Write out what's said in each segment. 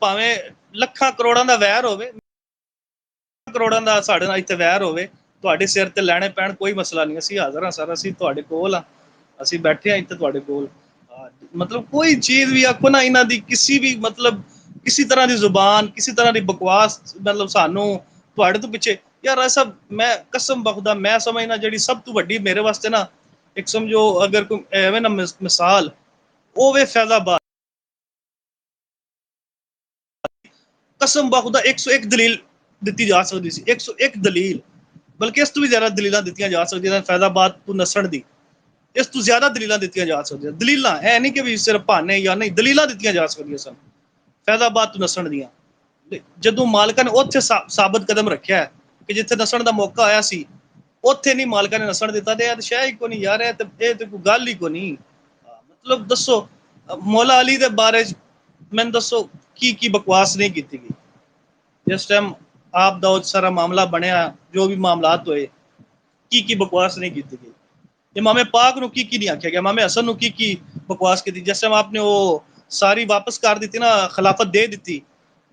ਭਾਵੇਂ ਲੱਖਾਂ ਕਰੋੜਾਂ ਦਾ ਵੈਰ ਹੋਵੇ, ਕਰੋੜਾਂ ਦਾ ਸਾਡੇ ਨਾਲ ਇੱਥੇ ਵੈਰ ਹੋਵੇ, ਤੁਹਾਡੇ ਸਿਰ ਤੇ ਲੈਣੇ ਪੈਣ, ਕੋਈ ਮਸਲਾ ਨਹੀਂ, ਅਸੀਂ ਹਾਜ਼ਰ ਹਾਂ ਸਰ, ਅਸੀਂ ਤੁਹਾਡੇ ਕੋਲ ਆ, ਅਸੀਂ ਬੈਠੇ ਹਾਂ ਇੱਥੇ ਤੁਹਾਡੇ ਕੋਲ। ਮਤਲਬ ਕੋਈ ਚੀਜ਼ ਵੀ ਆਖੋ ਨਾ ਇਹਨਾਂ ਦੀ, ਕਿਸੇ ਵੀ ਮਤਲਬ ਕਿਸੇ ਤਰ੍ਹਾਂ ਦੀ ਜ਼ੁਬਾਨ, ਕਿਸੇ ਤਰ੍ਹਾਂ ਦੀ ਬਕਵਾਸ, ਮਤਲਬ ਸਾਨੂੰ ਤੁਹਾਡੇ ਤੋਂ ਪਿੱਛੇ ਯਾਰ ਐਸਾ, ਮੈਂ ਕਸਮ ਬਖੁਦਾ ਮੈਂ ਸਮਝਣਾ ਜਿਹੜੀ ਸਭ ਤੋਂ ਵੱਡੀ ਮੇਰੇ ਵਾਸਤੇ ਨਾ, ਇੱਕ ਸਮਝੋ ਅਗਰ ਕੋਈ ਐਵੇਂ ਨਾ ਮਿਸਾਲ ਹੋਵੇ ਫੈਜ਼ਾਬਾਦ, ਕਸਮ ਬਖੁਦਾ 101 ਦਲੀਲ ਦਿੱਤੀ ਜਾ ਸਕਦੀ ਸੀ, 101 ਦਲੀਲ, ਬਲਕਿ ਇਸ ਤੋਂ ਵੀ ਜ਼ਿਆਦਾ ਦਲੀਲਾਂ ਦਿੱਤੀਆਂ ਜਾ ਸਕਦੀਆਂ ਫੈਜ਼ਾਬਾਦ ਤੋਂ ਨਸਣ ਦੀ, ਇਸ ਤੋਂ ਜ਼ਿਆਦਾ ਦਲੀਲਾਂ ਦਿੱਤੀਆਂ ਜਾ ਸਕਦੀਆਂ, ਦਲੀਲਾਂ ਇਹ ਨਹੀਂ ਕਿ ਵੀ ਸਿਰਫ ਬਹਾਨੇ ਜਾਂ ਨਹੀਂ, ਦਲੀਲਾਂ ਦਿੱਤੀਆਂ ਜਾ ਸਕਦੀਆਂ ਸਨ ਫੈਜ਼ਾਬਾਦ ਤੋਂ ਨਸਣ ਦੀਆਂ। ਜਦੋਂ ਮਾਲਕਾਂ ਨੇ ਉੱਥੇ ਸਾਬਤ ਕਦਮ ਰੱਖਿਆ ਕਿ ਜਿੱਥੇ ਨਸਣ ਦਾ ਮੌਕਾ ਆਇਆ ਸੀ ਉੱਥੇ ਨਹੀਂ ਮਾਲਕਾਂ ਨੇ ਨਸਣ ਦਿੱਤਾ, ਤੇ ਇਹ ਸ਼ਾਇਦ ਹੀ ਕੋਈ ਨਹੀਂ ਯਾਰ, ਇਹ ਤੇ ਕੋਈ ਗੱਲ ਹੀ ਕੋਈ ਨਹੀਂ। ਮਤਲਬ ਦੱਸੋ ਮੌਲਾ ਅਲੀ ਦੇ ਬਾਰੇ ਮੈਨੂੰ ਦੱਸੋ ਕੀ ਬਕਵਾਸ ਨਹੀਂ ਕੀਤੀ ਗਈ ਜਿਸ ਟਾਈਮ ਆਪ ਦਾ ਸਾਰਾ ਮਾਮਲਾ ਬਣਿਆ, ਜੋ ਵੀ ਮਾਮਲਾਤ ਹੋਏ, ਕੀ ਬਕਵਾਸ ਨਹੀਂ ਕੀਤੀ ਗਈ। ਇਮਾਮ ਪਾਕ ਨੂੰ ਕੀ ਨਹੀਂ ਆਖਿਆ ਗਿਆ, ਇਮਾਮ ਹਸਨ ਨੂੰ ਕੀ ਬਕਵਾਸ ਕੀਤੀ, ਜਿਸ ਟਾਈਮ ਆਪਨੇ ਉਹ ਸਾਰੀ ਵਾਪਸ ਕਰ ਦਿੱਤੀ ਨਾ, ਖਿਲਾਫਤ ਦੇ ਦਿੱਤੀ,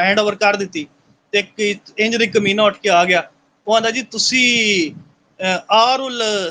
ਹੈਂਡ ਓਵਰ ਕਰ ਦਿੱਤੀ, ਤੇ ਇੰਜ ਦੀ ਕਮੀਨਾ ਉੱਠ ਕੇ ਆ ਗਿਆ, ਉਹ ਆਂਦਾ ਜੀ ਤੁਸੀਂ ਆਰੁਲ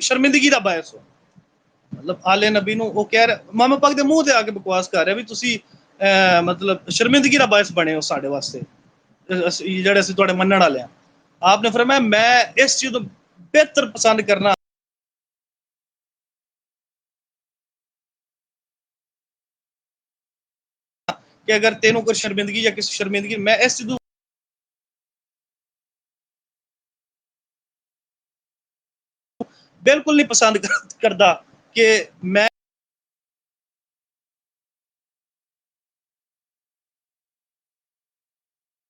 ਸ਼ਰਮਿੰਦਗੀ ਦਾ ਬਾਇਸ ਹੋ। ਮਤਲਬ ਆਲੇ ਨਬੀ ਨੂੰ ਉਹ ਕਹਿ ਰਿਹਾ, ਇਮਾਮ ਪਾਕ ਦੇ ਮੂੰਹ ਤੇ ਆ ਕੇ ਬਕਵਾਸ ਕਰ ਰਿਹਾ ਵੀ ਤੁਸੀਂ ਮਤਲਬ ਸ਼ਰਮਿੰਦਗੀ ਦਾ ਬਾਇਸ ਬਣੇ ਹੋ ਸਾਡੇ ਵਾਸਤੇ, ਜਿਹੜੇ ਅਸੀਂ ਤੁਹਾਡੇ ਮੰਨਣ ਵਾਲੇ ਆ। ਆਪਨੇ ਫਰਮਾਇਆ ਮੈਂ ਇਸ ਚੀਜ਼ ਨੂੰ ਬਿਹਤਰ ਪਸੰਦ ਕਰਨਾ ਕਿ ਅਗਰ ਤੈਨੂੰ ਕੋਈ ਸ਼ਰਮਿੰਦਗੀ ਜਾਂ ਕਿਸੇ ਸ਼ਰਮਿੰਦਗੀ, ਮੈਂ ਇਸ ਚੀਜ਼ ਨੂੰ ਬਿਲਕੁਲ ਨਹੀਂ ਪਸੰਦ ਕਰਦਾ ਕਿ ਮੈਂ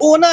ਉਹ ਨਾ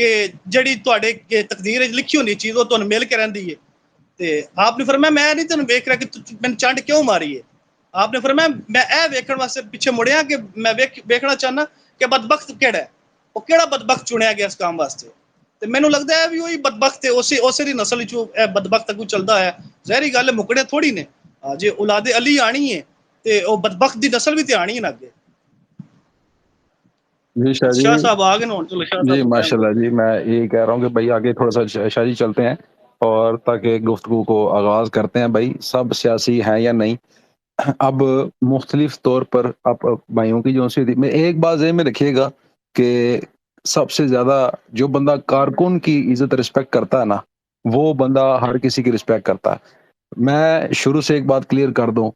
کہ جڑی تواڈے تقدیر وچ لکھی ہونی چیز وہ تانوں مل کے رہندی ہے. تے آپ نے فرمایا میں نہیں تینوں ویکھ رہا کہ میں چنڈ کیوں ماری ہے. آپ نے فرمایا میں اے ویکھن واسطے پیچھے مڑیا کہ میں ویکھنا چاہنا کہ بدبخت کیڑا ہے, وہ کیڑا بدبخت چنیا گیا اس کام واسطے. تے مینوں لگدا ہے بھی وہی بدبخت ہے, اسی دی نسل وچوں بدبخت اگوں چلدا ہے. ظاہری گل ہے مکڑے تھوڑی نے, جے اولاد علی آنی ہے تے او بدبخت دی نسل بھی تے آنی ہے نا اگے. جی شاہ شاہ جی. صاحب آگے ہوں, چلو شاہ جی صاحب ماشاء اللہ جی, میں یہی کہہ رہا ہوں کہ بھائی آگے تھوڑا سا شاہ جی چلتے ہیں اور تاکہ گفتگو کو آغاز کرتے ہیں. بھائی سب سیاسی ہیں یا نہیں, اب مختلف طور پر آپ بھائیوں کی جو سی تھی, میں ایک بات ذہن میں رکھیے گا کہ سب سے زیادہ جو بندہ کارکن کی عزت رسپیکٹ کرتا ہے نا, وہ بندہ ہر کسی کی رسپیکٹ کرتا ہے. میں شروع سے ایک بات کلیئر کر دوں,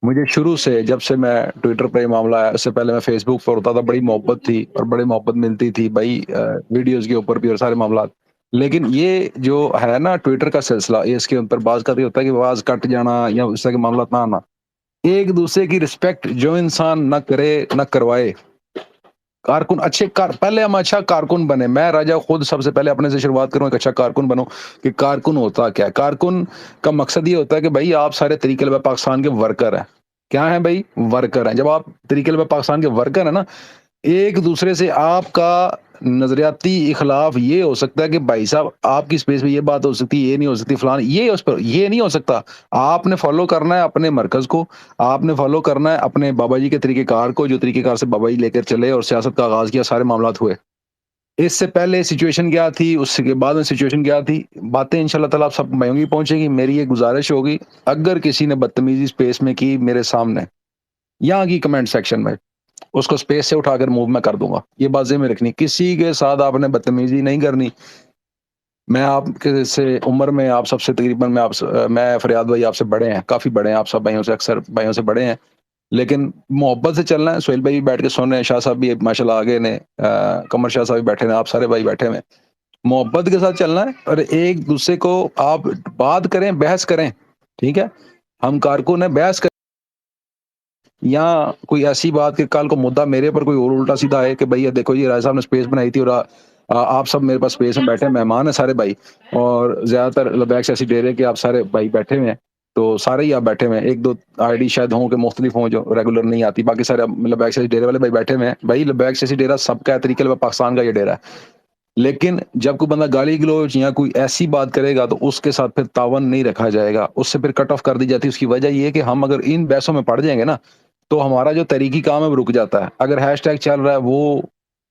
مجھے شروع سے جب سے میں ٹویٹر پہ یہ معاملہ ہے, اس سے پہلے میں فیس بک پر ہوتا تھا, بڑی محبت تھی اور بڑی محبت ملتی تھی بھائی ویڈیوز کے اوپر بھی اور سارے معاملات. لیکن یہ جو ہے نا ٹویٹر کا سلسلہ, اس کے اوپر بعض کا یہ ہوتا ہے کہ آواز کٹ جانا یا اس طرح کے معاملات نہ آنا. ایک دوسرے کی رسپیکٹ جو انسان نہ کرے نہ کروائے, کارکن اچھے پہلے ہم اچھا کارکن بنے. میں راجہ خود سب سے پہلے اپنے سے شروعات کروں, ایک اچھا کارکن بنو. کہ کارکن ہوتا کیا ہے؟ کارکن کا مقصد یہ ہوتا ہے کہ بھائی آپ سارے طریقے البہ پاکستان کے ورکر ہیں. کیا ہیں بھائی؟ ورکر ہیں. جب آپ طریقے البہ پاکستان کے ورکر ہیں نا, ایک دوسرے سے آپ کا نظریاتی اخلاف یہ ہو سکتا ہے کہ بھائی صاحب آپ کی سپیس میں یہ بات ہو سکتی ہے, یہ نہیں ہو سکتی, فلان یہ اس پر یہ نہیں ہو سکتا. آپ نے فالو کرنا ہے اپنے مرکز کو, آپ نے فالو کرنا ہے اپنے بابا جی کے طریقہ کار کو, جو طریقہ کار سے بابا جی لے کر چلے اور سیاست کا آغاز کیا, سارے معاملات ہوئے. اس سے پہلے سچویشن کیا تھی, اس کے بعد میں سچویشن کیا تھی, باتیں انشاءاللہ تعالیٰ آپ سب بھائیوں کی پہنچے گی. میری یہ گزارش ہوگی, اگر کسی نے بدتمیزی سپیس میں کی میرے سامنے, یہاں کی کمنٹ سیکشن میں, اس کو سپیس سے اٹھا کر موو میں کر دوں گا. یہ بات ذہن میں رکھنی, کسی کے ساتھ آپ نے بدتمیزی نہیں کرنی. میں آپ کے سے عمر میں آپ سب سے تقریباً میں فریاد بھائی آپ سے بڑے ہیں, کافی بڑے ہیں, آپ سب بھائیوں سے اکثر بھائیوں سے بڑے ہیں, لیکن محبت سے چلنا ہے. سہیل بھائی بھی بیٹھ کے سن رہے ہیں, شاہ صاحب بھی ماشاء اللہ آگے نے, قمر شاہ صاحب بھی بیٹھے ہیں, آپ سارے بھائی بیٹھے ہوئے. محبت کے ساتھ چلنا ہے اور ایک دوسرے کو آپ بات کریں, بحث کریں, ٹھیک ہے. ہم کارکن ہیں, بحث کریں. یا کوئی ایسی بات کہ کل کو مدعا میرے پر کوئی اور الٹا سیدھا ہے کہ بھائی یہ دیکھو جی رائے صاحب نے سپیس بنائی تھی اور آپ سب میرے پاس سپیس میں بیٹھے ہیں, مہمان ہیں سارے بھائی, اور زیادہ تر لبیک سے ایسی ڈیرے کہ آپ سارے بھائی بیٹھے ہوئے ہیں, تو سارے ہی آپ بیٹھے ہوئے ہیں. ایک دو آئی ڈی شاید ہوں کہ مختلف ہوں جو ریگولر نہیں آتی, باقی سارے لبیک سے ڈیرے والے بھائی بیٹھے ہوئے ہیں. بھائی لبیک سے ڈیرا سب کا ہے, طریقے پاکستان کا یہ ڈیرا ہے. لیکن جب کوئی بندہ گالی گلوچ یا کوئی ایسی بات کرے گا تو اس کے ساتھ پھر تعاون نہیں رکھا جائے گا, اس سے پھر کٹ آف کر دی جاتی ہے. اس کی وجہ یہ ہے کہ ہم اگر ان بحثوں میں پڑ جائیں گے نا, تو ہمارا جو تحریکی کام ہے وہ رک جاتا ہے. اگر ہیش ٹیگ چل رہا ہے, وہ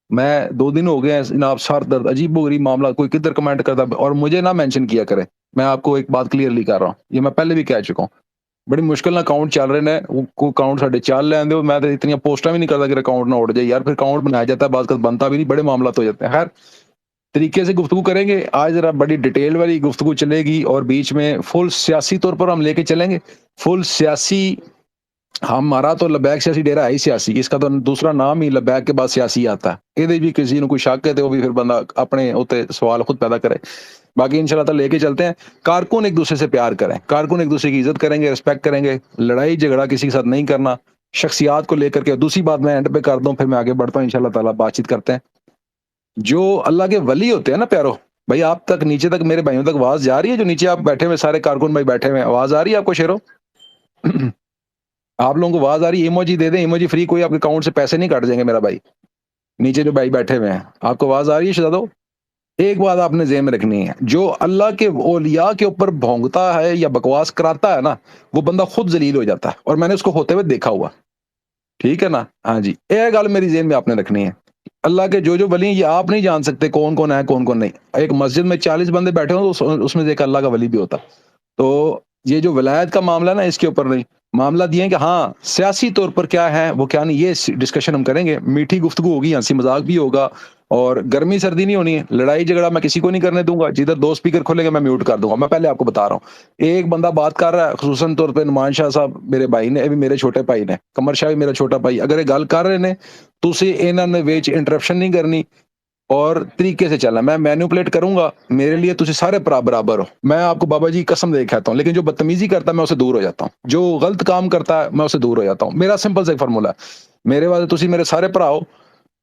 میں 2 دن ہو گئے ہیں جناب, سر درد, عجیب و غریب معاملہ, کوئی کدھر کمنٹ کرتا ہے اور مجھے نہ مینشن کیا کرے. میں آپ کو ایک بات کلیئرلی کر رہا ہوں, یہ میں پہلے بھی کہہ چکا ہوں. بڑی مشکل نہ اکاؤنٹ چل رہے ہیں, کوئی اکاؤنٹ ساڈے چل لین دو, میں تو اتنی پوسٹاں بھی نہیں کرتا کہ اکاؤنٹ نہ اڑ جائے یار. پھر اکاؤنٹ بنایا جاتا ہے, بعض کا بنتا بھی نہیں, بڑے معاملات ہو جاتے ہیں. خیر طریقے سے گفتگو کریں گے آج, ذرا بڑی ڈیٹیل والی گفتگو چلے گی, اور بیچ میں فل سیاسی طور پر ہم لے کے چلیں گے. فل سیاسی, ہمارا تو لبیک سیاسی ڈیرا ہے ہی سیاسی, اس کا تو دوسرا نام ہی لبیک کے بعد سیاسی آتا ہے. یہ بھی کسی نے کوئی شک ہے تو وہ بھی پھر بندہ اپنے ہوتے سوال خود پیدا کرے. باقی انشاءاللہ تعالی لے کے چلتے ہیں. کارکن ایک دوسرے سے پیار کریں, کارکن ایک دوسرے کی عزت کریں گے, رسپیکٹ کریں گے. لڑائی جھگڑا کسی کے ساتھ نہیں کرنا, شخصیات کو لے کر کے. دوسری بات میں اینڈ پہ کر دوں, پھر میں آگے بڑھتا ہوں, انشاءاللہ تعالی بات چیت کرتے ہیں. جو اللہ کے ولی ہوتے ہیں نا پیارو بھائی, آپ تک نیچے تک میرے بھائیوں تک آواز جا رہی ہے؟ جو نیچے آپ بیٹھے ہوئے سارے کارکن بھائی بیٹھے ہوئے, آواز آ رہی ہے آپ کو شیرو؟ آپ لوگوں کو آواز آ رہی ہے؟ ایموجی دے دیں, ایموجی فری, کوئی آپ کے اکاؤنٹ سے پیسے نہیں کٹ جائیں گے میرا بھائی. نیچے جو بھائی بیٹھے ہوئے ہیں, آپ کو آواز آ رہی ہے شہزادو؟ ایک بات آپ نے ذہن میں رکھنی ہے, جو اللہ کے اولیاء کے اوپر بھونگتا ہے یا بکواس کراتا ہے نا, وہ بندہ خود ذلیل ہو جاتا ہے, اور میں نے اس کو ہوتے ہوئے دیکھا ہوا. ٹھیک ہے نا؟ ہاں جی, ایک گل میری ذہن میں آپ نے رکھنی ہے. اللہ کے جو ولی ہیں, یہ آپ نہیں جان سکتے کون کون ہے کون کون نہیں. ایک مسجد میں 40 بندے بیٹھے ہوں تو اس میں سے ایک اللہ کا ولی بھی ہوتا. تو یہ جو ولایت کا معاملہ ہے نا, اس کے اوپر نہیں. معاملہ یہ ہے کہ ہاں سیاسی طور پر کیا ہے وہ کیا نہیں, یہ ڈسکشن ہم کریں گے. میٹھی گفتگو ہوگی, ہنسی مذاق بھی ہوگا, اور گرمی سردی نہیں ہونی ہے. لڑائی جھگڑا میں کسی کو نہیں کرنے دوں گا. جدھر 2 اسپیکر کھولیں گے میں میوٹ کر دوں گا. میں پہلے آپ کو بتا رہا ہوں, ایک بندہ بات کر رہا ہے, خصوصاً طور پہ نعمان شاہ صاحب میرے بھائی نے, ابھی میرے چھوٹے بھائی نے, قمر شاہ بھی میرا چھوٹا بھائی, اگر یہ گل کر رہے نے تو اسے انہوں نے ویچ انٹرپشن نہیں کرنی, اور طریقے سے چلنا. میں مینوپلیٹ کروں گا, میرے لیے تجھے سارے برابر ہو. میں آپ کو بابا جی قسم دے کہتا ہوں, لیکن جو بدتمیزی کرتا ہے میں اسے دور ہو جاتا ہوں, جو غلط کام کرتا ہے میں اسے دور ہو جاتا ہوں. میرا سمپل سے ایک فارمولا ہے, میرے والے تسی میرے سارے بھرا ہو,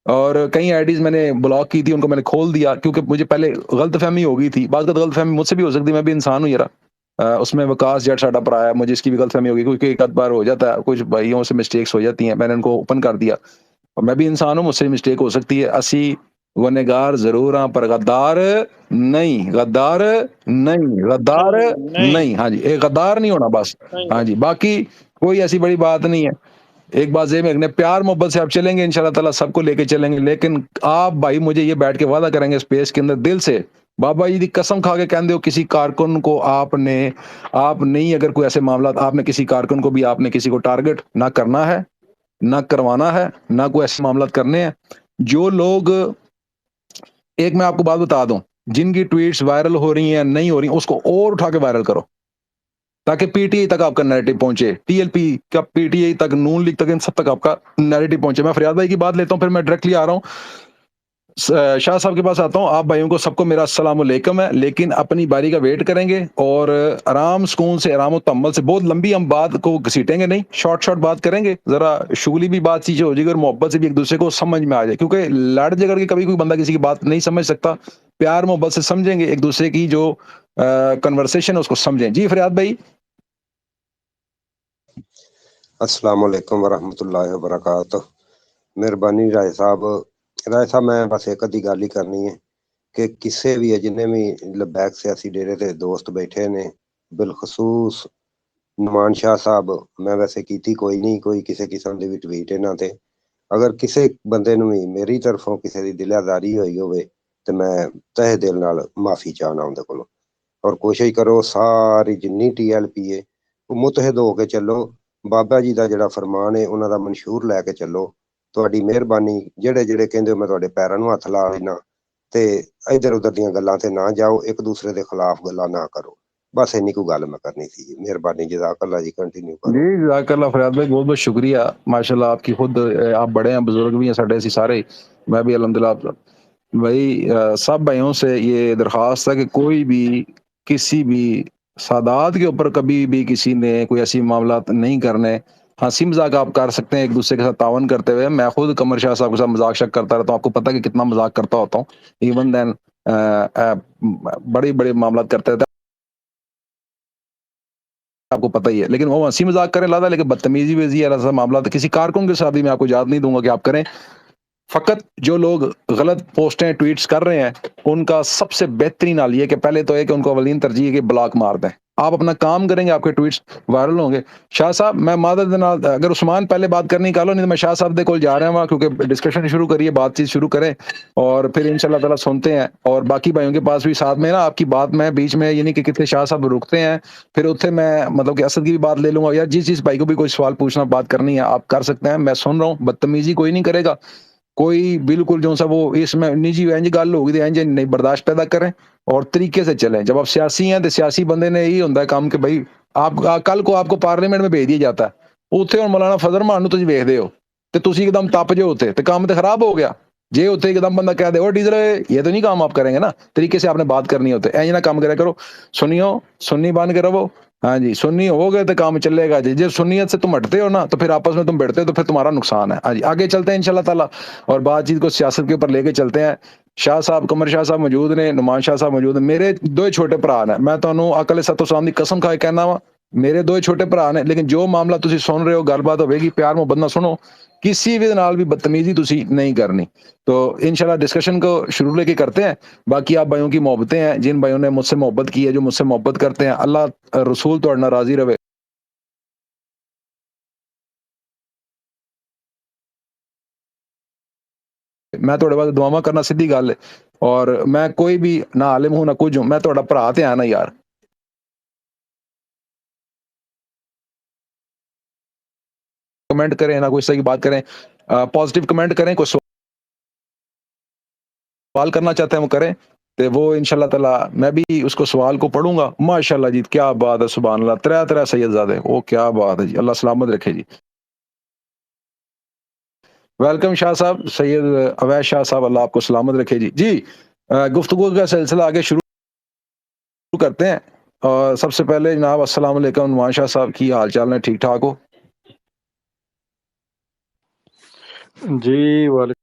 اور کئی آئی ڈیز میں نے بلاک کی تھی، ان کو میں نے کھول دیا کیونکہ مجھے پہلے غلط فہمی ہو گئی تھی. بعض کا غلط فہمی مجھ سے بھی ہو سکتی ہے، میں بھی انسان ہوں یار. اس میں وکاس جٹ ساڈا بھرا ہے، مجھے اس کی بھی غلط فہمی ہوگی کیونکہ ایک آدھ بار ہو جاتا ہے، کچھ بھائیوں سے مسٹیکس ہو جاتی ہیں، میں نے ان کو اوپن کر دیا. اور میں بھی انسان ہوں، مجھ سے مسٹیک ہو سکتی ہے. اسی گنہگار ضرور ہاں پر غدار نہیں، غدار نہیں، غدار نہیں نہیں. ہاں جی، ایک غدار نہیں ہونا بس. نہیں ہاں جی، باقی کوئی ایسی بڑی بات نہیں ہے. ایک بات یہ میں پیار محبت سے آپ چلیں گے انشاءاللہ تعالیٰ سب کو لے کے چلیں گے. لیکن آپ بھائی مجھے یہ بیٹھ کے وعدہ کریں گے اسپیس کے اندر دل سے، بابا جی دی قسم کھا کے کہہ دو کسی کارکن کو آپ نہیں، اگر کوئی ایسے معاملات آپ نے کسی کارکن کو بھی آپ نے کسی کو ٹارگٹ نہ کرنا ہے، نہ کروانا ہے، نہ کوئی ایسے معاملات کرنے ہیں. جو لوگ، ایک میں آپ کو بات بتا دوں، جن کی ٹویٹس وائرل ہو رہی ہیں نہیں ہو رہی ہیں اس کو اور اٹھا کے وائرل کرو تاکہ پی ٹی آئی تک آپ کا نیریٹو پہنچے، ٹی ایل پی کا، پی ٹی آئی تک، نون لیگ تک، ان سب تک آپ کا نیریٹو پہنچے. میں فریاد بھائی کی بات لیتا ہوں، پھر میں ڈائریکٹلی آ رہا ہوں شاہ صاحب کے پاس آتا ہوں. آپ بھائیوں کو سب کو میرا السلام علیکم ہے، لیکن اپنی باری کا ویٹ کریں گے اور آرام سکون سے، آرام و تحمل سے. بہت لمبی ہم بات کو گھسیٹیں گے نہیں، شارٹ بات کریں گے، ذرا شغلی بھی بات چیزیں ہو جائے گی اور محبت سے بھی ایک دوسرے کو سمجھ میں آ جائے. کیونکہ لڑ جھگڑ کے کبھی کوئی بندہ کسی کی بات نہیں سمجھ سکتا. پیار محبت سے سمجھیں گے ایک دوسرے کی جو کنورسیشن ہے اس کو سمجھیں. جی فریاد بھائی. السلام علیکم ورحمۃ اللہ وبرکاتہ. مہربانی رائے صاحب، میں بس ایک ادھی گل ہی کرنی ہے کہ کسے بھی جن بھی لبیک سیاسی ڈیرے تے دوست بیٹھے نے، بالخصوص نعمان شاہ صاحب، میں ویسے کیتی کوئی نہیں، کوئی کسی قسم دی بھی ٹویٹ انہاں تے. اگر کسے بندے نو بھی میری طرفوں کسی دی دل آزاری ہوئی ہوئے تو میں تہ دل نال معافی چاہنا اون دے کولوں. اور کوشش کرو ساری جنی ٹی ایل پی ہے متحد ہو کے چلو، بابا جی دا جڑا فرمان ہے انہاں دا منشور لے کے چلو. تہاڈی مہربانی، جڑے کہندے ہو میں تہاڈے پیراں نوں ہاتھ لا لینا، تے ادھر ادھر دیاں گلاں تے نہ جاؤ، ایک دوسرے دے خلاف گلاں نہ کرو. بس اینی کو گل میں کرنی تھی جی. مہربانی، جزاک اللہ جی. کنٹینیو کرو. جی جزاک اللہ فریاد بھائی، بہت بہت شکریہ. ماشاءاللہ آپ کی خود آپ بڑے ہیں، بزرگ بھی ہیں ساڈے اسی سارے. میں بھی الحمدللہ بھائی سب بھائیوں سے یہ درخواست ہے کہ کوئی بھی کسی بھی سادات کے اوپر کبھی بھی کسی نے کوئی ایسی معاملات نہیں کرنے. ہنسی مذاق آپ کر سکتے ہیں ایک دوسرے کے ساتھ تعاون کرتے ہوئے. میں خود قمر شاہ صاحب کے ساتھ مذاق شک کرتا رہتا ہوں، آپ کو پتہ ہے کہ کتنا مذاق کرتا ہوتا ہوں. ایون دین بڑے بڑے معاملات کرتے رہتے ہیں، آپ کو پتہ ہی ہے. لیکن وہ ہنسی مذاق کریں لادا، لیکن بدتمیزی ویزی ایسا معاملات کسی کارکن کے ساتھ بھی میں آپ کو یاد نہیں دوں گا کہ آپ کریں. فقط جو لوگ غلط پوسٹیں ٹویٹس کر رہے ہیں ان کا سب سے بہترین حال یہ کہ پہلے تو ہے کہ ان کو اولین ترجیح ہے کہ بلاک مار دیں. آپ اپنا کام کریں گے، آپ کے ٹویٹس وائرل ہوں گے. شاہ صاحب میں معذرت، اگر عثمان پہلے بات کرنی کا لو، نہیں تو میں شاہ صاحب دے کول جا رہا ہوں کیونکہ ڈسکشن شروع کریے، بات چیت شروع کریں اور پھر انشاءاللہ تعالیٰ سنتے ہیں. اور باقی بھائیوں کے پاس بھی ساتھ میں نا آپ کی بات میں بیچ میں یہ نہیں کہ کتنے شاہ صاحب رکتے ہیں، پھر اتنے میں مطلب کہ اسد کی بھی بات لے لوں گا. یا جس بھائی کو بھی کوئی سوال پوچھنا، بات کرنی ہے، آپ کر سکتے ہیں، میں سن رہا ہوں. بدتمیزی کوئی نہیں کرے گا، کوئی بالکل جو سا وہ اس میں نجی انج گل ہوگی تو انج نہیں برداشت پیدا کریں اور طریقے سے چلیں. جب آپ سیاسی ہیں تو سیاسی بندے نے یہی ہوتا ہے کام کہ بھائی آپ کل کو آپ کو پارلیمنٹ میں بھیج دیا جاتا ہے، اتنے اور مولانا فضل مان نو تسی ویکھدے ہو تے تسی ایک دم تپ جو ہوتے تو کام تو خراب ہو گیا. جے ہوتے ایک دم بندہ کہہ دے اور ڈیزر یہ تو نہیں کام آپ کریں گے نا، طریقے سے آپ نے بات کرنی ہوتے. ایج نہ کام کرا کرو، سنیو سنی بن کے رہو. ہاں جی، سنی ہو گئے تو کام چلے گا. جی سنیت سے تم ہٹتے ہو نا تو پھر آپس میں تم بڑھتے ہو تو پھر تمہارا نقصان ہے. ہاں جی، آگے چلتے ہیں انشاءاللہ تعالیٰ اور بات چیت کو سیاست کے اوپر لے کے چلتے ہیں. شاہ صاحب، قمر شاہ صاحب موجود نے، نعمان شاہ صاحب موجود ہیں. میرے دو چھوٹے بھرا نے، میں تمہوں اقل ست اسلام دی قسم کھا کے کہنا وا، میرے دو چھوٹے بھرا نے. لیکن جو معاملہ تسی سن رہے ہو، گل بات ہوے گی، پیار محبت نہ سنو، کسی بھی نال بھی بدتمیزی تسی نہیں کرنی. تو انشاءاللہ ڈسکشن کو شروع لے کے کرتے ہیں. باقی آپ بھائیوں کی محبتیں ہیں، جن بھائیوں نے مجھ سے محبت کی ہے، جو مجھ سے محبت کرتے ہیں، اللہ رسول تو اڑنا راضی رہے. میں تھوڑے بعد دعاواں کرنا سیدھی گل ہے، اور میں کوئی بھی نہ عالم ہوں نہ کچھ ہوں، میں تھوڑا بھرا تے آنا یار. کمنٹ کریں نہ کوئی صحیح بات کریں، پازیٹیو کمنٹ کریں. کوئی سوال کرنا چاہتے ہیں وہ کریں، تو وہ انشاءاللہ تعالیٰ میں بھی اس کو سوال کو پڑھوں گا. ماشاءاللہ جی، کیا بات ہے، سبحان اللہ. ترے سید زادے، وہ کیا بات ہے جی، اللہ سلامت رکھے جی. ویلکم شاہ صاحب، سید اویس شاہ صاحب، اللہ آپ کو سلامت رکھے جی. جی گفتگو کا سلسلہ آگے شروع کرتے ہیں. اور سب سے پہلے جناب السلام علیکم، نعمان شاہ صاحب کی حال چال ہے؟ ٹھیک ٹھاک ہو؟ جی وعلیکم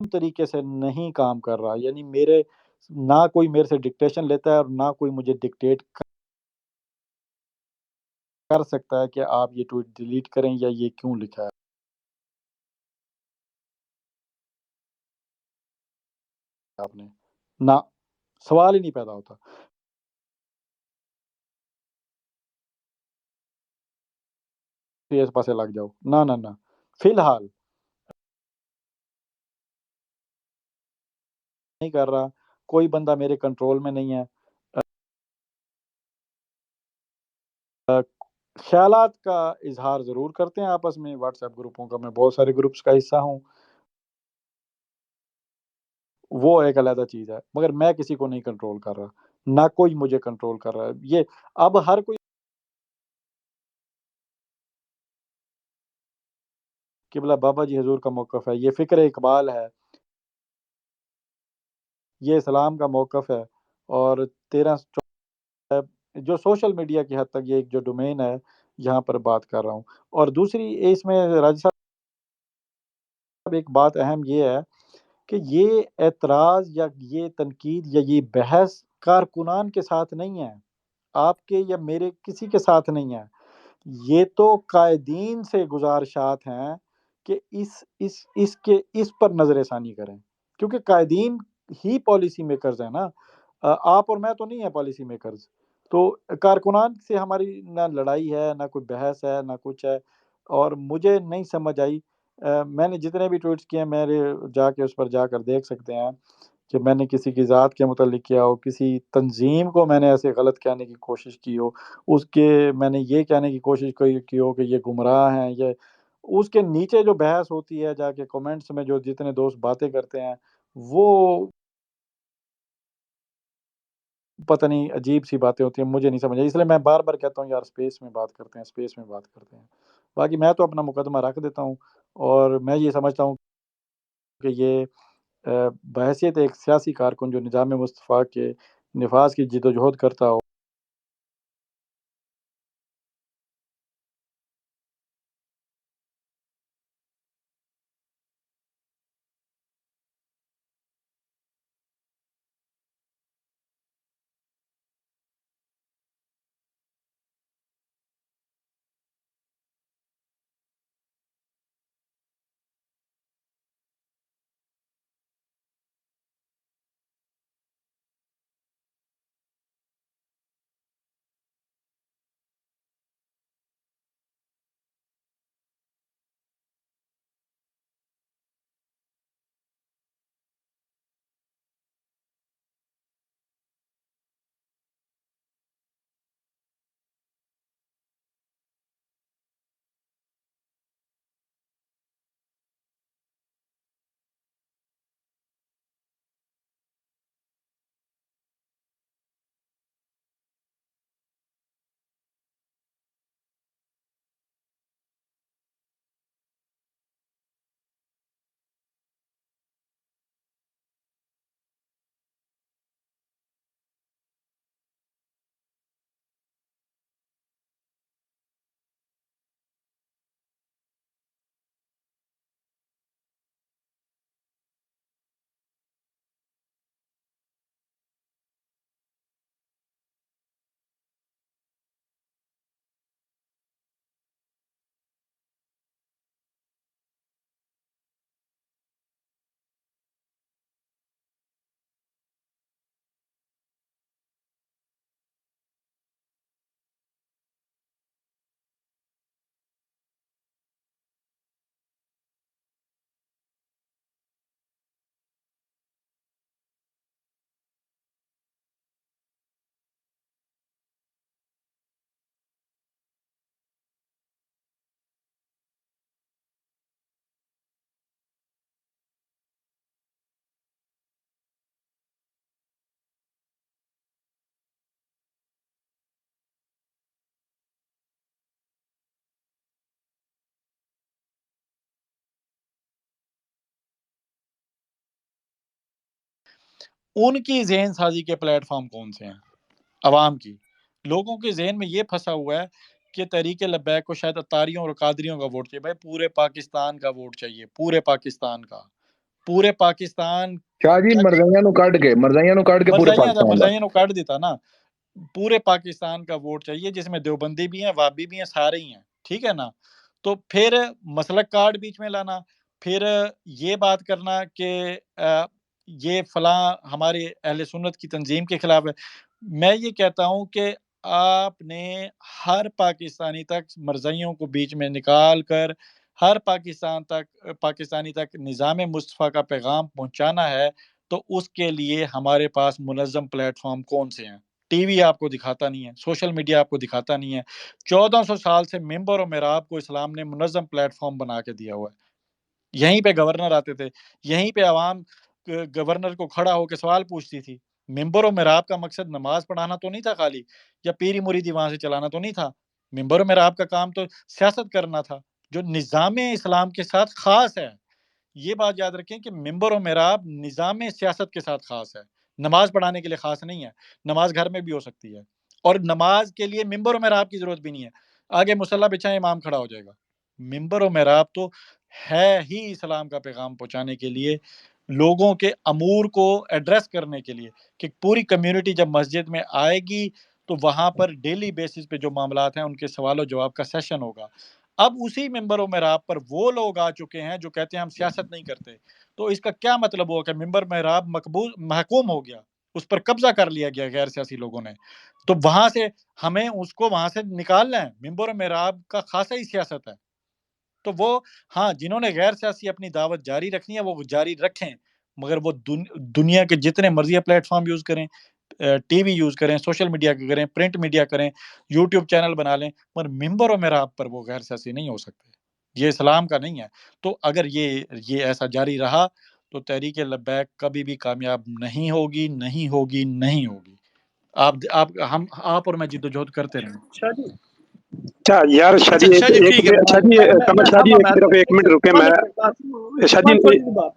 طریقے سے نہیں کام کر رہا، یعنی نہ کوئی میرے سے ڈکٹیشن لیتا ہے اور نہ کوئی مجھے ڈکٹیٹ کر سکتا ہے کہ آپ یہ ٹویٹ ڈیلیٹ کریں یا یہ کیوں لکھا ہے آپ نے، نہ سوال ہی نہیں پیدا ہوتا۔ اس پاسے لگ جاؤ، نہ فی الحال نہیں کر رہا، کوئی بندہ میرے کنٹرول میں نہیں ہے۔ خیالات کا اظہار ضرور کرتے ہیں آپس میں، واٹس ایپ گروپوں کا میں بہت سارے گروپس کا حصہ ہوں، وہ ایک علیحدہ چیز ہے، مگر میں کسی کو نہیں کنٹرول کر رہا، نہ کوئی مجھے کنٹرول کر رہا ہے۔ یہ اب ہر کوئی قبلہ بابا جی حضور کا موقف ہے، یہ فکر اقبال ہے، یہ اسلام کا موقف ہے، اور 13 جو سوشل میڈیا کی حد تک یہ ایک جو ڈومین ہے یہاں پر بات کر رہا ہوں۔ اور دوسری اس میں راجہ صاحب ایک بات اہم یہ ہے کہ یہ اعتراض یا یہ تنقید یا یہ بحث کارکنان کے ساتھ نہیں ہے، آپ کے یا میرے کسی کے ساتھ نہیں ہے، یہ تو قائدین سے گزارشات ہیں کہ اس پر نظر ثانی کریں، کیونکہ قائدین ہی پالیسی میکرز ہیں نا، آپ اور میں تو نہیں ہیں پالیسی میکرز۔ تو کارکنان سے ہماری نہ لڑائی ہے، نہ کوئی بحث ہے، نہ کچھ ہے، اور مجھے نہیں سمجھ آئی، میں نے جتنے بھی ٹویٹس کیے ہیں میرے جا کے اس پر جا کر دیکھ سکتے ہیں کہ میں نے کسی کی ذات کے متعلق کیا ہو، کسی تنظیم کو میں نے ایسے غلط کہنے کی کوشش کی ہو، اس کے میں نے یہ کہنے کی کوشش کی ہو کہ یہ گمراہ ہیں، یہ اس کے نیچے جو بحث ہوتی ہے جا کے کومنٹس میں جو جتنے دوست باتیں کرتے ہیں، وہ پتہ نہیں عجیب سی باتیں ہوتی ہیں، مجھے نہیں سمجھ آئی، اس لیے میں بار بار کہتا ہوں یار اسپیس میں بات کرتے ہیں، اسپیس میں بات کرتے ہیں۔ باقی میں تو اپنا مقدمہ رکھ دیتا ہوں، اور میں یہ سمجھتا ہوں کہ یہ بحیثیت ایک سیاسی کارکن جو نظام مصطفیٰ کے نفاذ کی جد و جہد کرتا ہو، ان کی ذہن سازی کے پلیٹ فارم کون سے ہیں؟ عوام کی، لوگوں کے ذہن میں یہ پھنسا ہوا ہے کہ تحریک لبیک کو شاید اتاریوں اور قادریوں کا ووٹ چاہیے۔ بھائی پورے پاکستان کا ووٹ چاہیے، پورے پاکستان کا، پورے پاکستان شاہ جی مرزائیاں نو کٹ کے پورے پاکستان مرزائیاں نو کٹ دیتا نا، پورے پاکستان کا ووٹ چاہیے جس میں دیوبندی بھی ہیں، وابی بھی ہیں، سارے ہی ہیں، ٹھیک ہے نا. تو پھر مسلک کارڈ بیچ میں لانا، پھر یہ بات کرنا کہ یہ فلاں ہمارے اہل سنت کی تنظیم کے خلاف ہے. میں یہ کہتا ہوں کہ آپ نے ہر پاکستانی تک مرزائیوں کو بیچ میں نکال کر ہر پاکستانی تک نظام مصطفیٰ کا پیغام پہنچانا ہے، تو اس کے لیے ہمارے پاس منظم پلیٹ فارم کون سے ہیں؟ ٹی وی آپ کو دکھاتا نہیں ہے، سوشل میڈیا آپ کو دکھاتا نہیں ہے. 1400 سال سے ممبر و محراب کو اسلام نے منظم پلیٹ فارم بنا کے دیا ہوا ہے. یہیں پہ گورنر آتے تھے، یہیں پہ عوام گورنر کو کھڑا ہو کے سوال پوچھتی تھی. ممبر و محراب کا مقصد نماز پڑھانا تو نہیں تھا خالی، یا پیری مریدی وہاں سے چلانا تو نہیں تھا. ممبر و محراب کا کام تو سیاست کرنا تھا جو نظام اسلام کے ساتھ خاص ہے. یہ بات یاد رکھیں کہ ممبر و محراب نظام سیاست کے ساتھ خاص ہے، نماز پڑھانے کے لیے خاص نہیں ہے. نماز گھر میں بھی ہو سکتی ہے، اور نماز کے لیے ممبر و محراب کی ضرورت بھی نہیں ہے. آگے مصلی بچھائیں امام کھڑا ہو جائے گا. ممبر و محراب تو ہے ہی اسلام کا پیغام پہنچانے کے لیے، لوگوں کے امور کو ایڈریس کرنے کے لیے، کہ پوری کمیونٹی جب مسجد میں آئے گی تو وہاں پر ڈیلی بیسس پہ جو معاملات ہیں ان کے سوال و جواب کا سیشن ہوگا. اب اسی ممبر و محراب پر وہ لوگ آ چکے ہیں جو کہتے ہیں ہم سیاست نہیں کرتے. تو اس کا کیا مطلب ہوا کہ ممبر محراب محکوم ہو گیا، اس پر قبضہ کر لیا گیا غیر سیاسی لوگوں نے. تو وہاں سے ہمیں اس کو وہاں سے نکالنا ہے. ممبر و محراب کا خاصا ہی سیاست ہے. تو وہ ہاں جنہوں نے غیر سیاسی اپنی دعوت جاری رکھنی ہے وہ جاری رکھیں، مگر وہ دنیا کے جتنے مرضی پلیٹ فارم یوز کریں، ٹی وی یوز کریں، سوشل میڈیا کریں، پرنٹ میڈیا کریں، یوٹیوب چینل بنا لیں، مگر ممبر و محراب پر وہ غیر سیاسی نہیں ہو سکتے. یہ اسلام کا نہیں ہے. تو اگر یہ ایسا جاری رہا تو تحریک لبیک کبھی بھی کامیاب نہیں ہوگی. آپ اور میں جدوجہد کرتے رہیں. شاہ جی اچھا یار شاہ جی اچھا جی ٹھیک ہے، شاہ جی قمر شاہ جی صرف ایک منٹ رکے. میں شاہ جی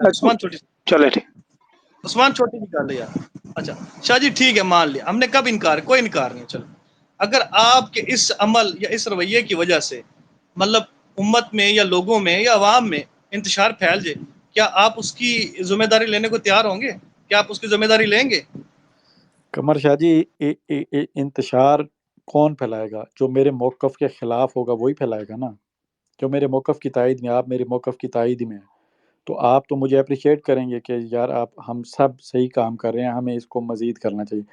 عثمان چھوٹی چلے ٹھیک عثمان چھوٹی کی گل ہے یار. اچھا شاہ جی ٹھیک ہے، مان لیا ہم نے. کب انکار؟ کوئی انکار نہیں. چلو اگر آپ کے اس عمل یا اس رویے کی وجہ سے مطلب امت میں یا لوگوں میں یا عوام میں انتشار پھیل جائے، کیا آپ اس کی ذمہ داری لینے کو تیار ہوں گے؟ کیا آپ اس کی ذمہ داری لیں گے؟ قمر شاہ جی انتشار کون پھیلائے گا؟ جو میرے موقف کے خلاف ہوگا وہی پھیلائے گا نا. جو میرے موقف کی تائید میں، آپ میرے موقف کی تائید میں ہیں، تو آپ تو مجھے اپریشیٹ کریں گے کہ یار ہم سب صحیح کام کر رہے ہیں، ہمیں اس کو مزید کرنا چاہیے.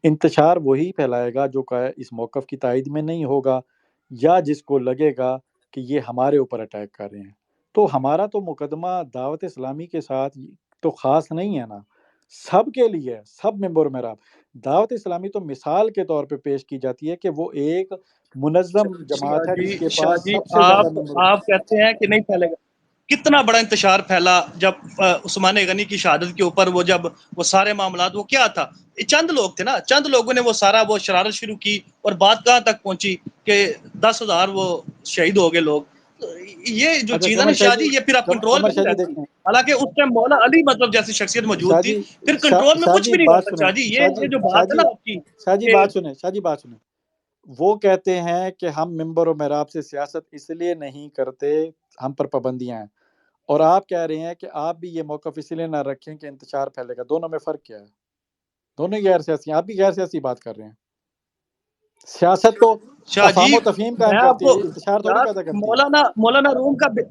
انتشار وہی پھیلائے گا جو اس موقف کی تائید میں نہیں ہوگا، یا جس کو لگے گا کہ یہ ہمارے اوپر اٹیک کر رہے ہیں. تو ہمارا تو مقدمہ دعوت اسلامی کے ساتھ تو خاص نہیں ہے نا، سب کے لیے، سب ممبر محراب. دعوت اسلامی تو مثال کے طور پہ پیش کی جاتی ہے کہ وہ ایک منظم جماعت ہے جس کے شاہ پاس جی سب سے زیادہ ممبر. آپ کہتے ہیں کہ نہیں پھیلے گا. کتنا بڑا انتشار پھیلا جب عثمان غنی کی شہادت کے اوپر وہ سارے معاملات، وہ کیا تھا؟ چند لوگ تھے نا، چند لوگوں نے وہ شرارت شروع کی، اور بات کہاں تک پہنچی کہ 10,000 وہ شہید ہو گئے لوگ. یہ جو اچھا چیز ہے نا قمر شاہ جی، یہ پھر آپ کنٹرول قمر میں شاہ نہیں جی رہتی. دیکھیں، حالانکہ اس ٹائم مولا علی مطلب جیسی شخصیت موجود تھی، پھر کنٹرول میں شاہ کچھ جی بھی نہیں بات رہتا. سنیں، شاہ جی یہ جو بات ہے نا آپ کی شاہ جی کہ بات سنیں. وہ کہتے ہیں کہ ہم ممبر و محراب سے سیاست اس لیے نہیں کرتے، ہم پر پابندیاں ہیں. اور آپ کہہ رہے ہیں کہ آپ بھی یہ موقف اس لیے نہ رکھیں کہ انتشار پھیلے گا. دونوں میں فرق کیا ہے؟ دونوں غیر سیاسی ہیں. آپ بھی غیر سیاسی بات کر رہے ہیں. سیاست تو شاہ افہام جی و تفہیم قائم میں آپ کرتی کو ہے، انتشار تھوڑی یار پیدا کرتی ہے.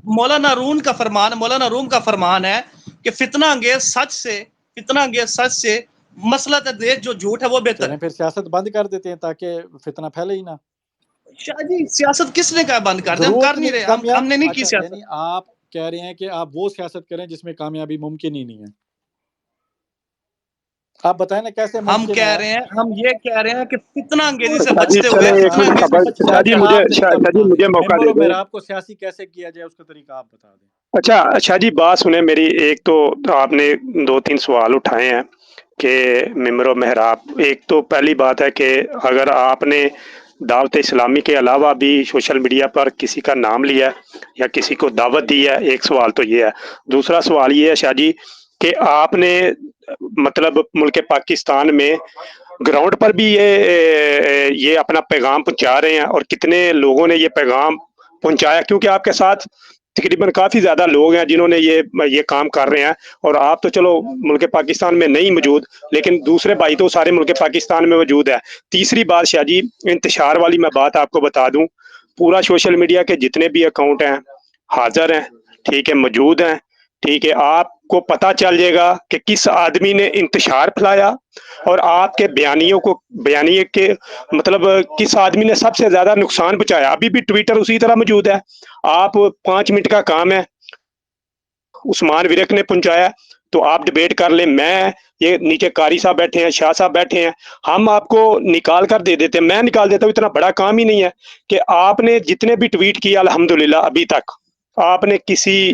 مولانا روم کا فرمان ہے کہ فتنہ انگیز سچ سے مسئلہ تدریج جو جھوٹ ہے وہ بہتر چلیں ہے. پھر سیاست بند کر دیتے ہیں تاکہ فتنہ پھیلے ہی نہ. شاہ جی سیاست کس نے کہا بند کر دیں؟ ہم ضرورت کر ہی نہیں نہیں رہے، کامیاب. ہم نے نہیں کی اچھا سیاست. یعنی آپ کہہ رہے ہیں کہ آپ وہ سیاست کریں جس میں کامیابی ممکن ہی نہیں ہے. آپ بتائیں نا کیسے ہم ممکن کہہ ہے؟ رہے ہیں، ہم یہ کہہ رہے ہیں کہ فتنہ انگیزی سے شاہ جی بچتے چلیں ہوئے ایک فتنہ منٹ انگیزی سے بچنے شاہ جی کا مجھے کیا؟ شاہ جی مجھے موقع ممبر دے و دیں. محراب کو سیاسی کیسے کیا جائے اس کا طریقہ آپ بتا دیں. اچھا شاہ جی بات سنیں میری. ایک تو آپ نے 2-3 سوال اٹھائے ہیں کہ ممبر و محراب. ایک تو پہلی بات ہے کہ اگر آپ نے دعوت اسلامی کے علاوہ بھی سوشل میڈیا پر کسی کا نام لیا ہے یا کسی کو دعوت دی ہے، ایک سوال تو یہ ہے. دوسرا سوال یہ ہے شاہ جی کہ آپ نے مطلب ملک پاکستان میں گراؤنڈ پر بھی یہ اپنا پیغام پہنچا رہے ہیں، اور کتنے لوگوں نے یہ پیغام پہنچایا؟ کیونکہ آپ کے ساتھ تقریباً کافی زیادہ لوگ ہیں جنہوں نے یہ کام کر رہے ہیں، اور آپ تو چلو ملک پاکستان میں نہیں موجود، لیکن دوسرے بھائی تو سارے ملک پاکستان میں موجود ہے۔ تیسری بات شاہ جی، انتشار والی میں بات آپ کو بتا دوں، پورا سوشل میڈیا کے جتنے بھی اکاؤنٹ ہیں حاضر ہیں، ٹھیک ہے، موجود ہیں، ٹھیک ہے، آپ کو پتہ چل جائے گا کہ کس آدمی نے انتشار پھیلایا، اور آپ کے بیانیے کے مطلب کس آدمی نے سب سے زیادہ نقصان پہنچایا۔ ابھی بھی ٹویٹر اسی طرح موجود ہے، آپ 5 منٹ کا کام ہے، عثمان ورک نے پہنچایا تو آپ ڈیبیٹ کر لیں، میں یہ نیچے قاری صاحب بیٹھے ہیں، شاہ صاحب بیٹھے ہیں، ہم آپ کو نکال کر دے دیتے ہیں، میں نکال دیتا ہوں، اتنا بڑا کام ہی نہیں ہے کہ آپ نے جتنے بھی ٹویٹ کیا الحمدللہ ابھی تک آپ نے کسی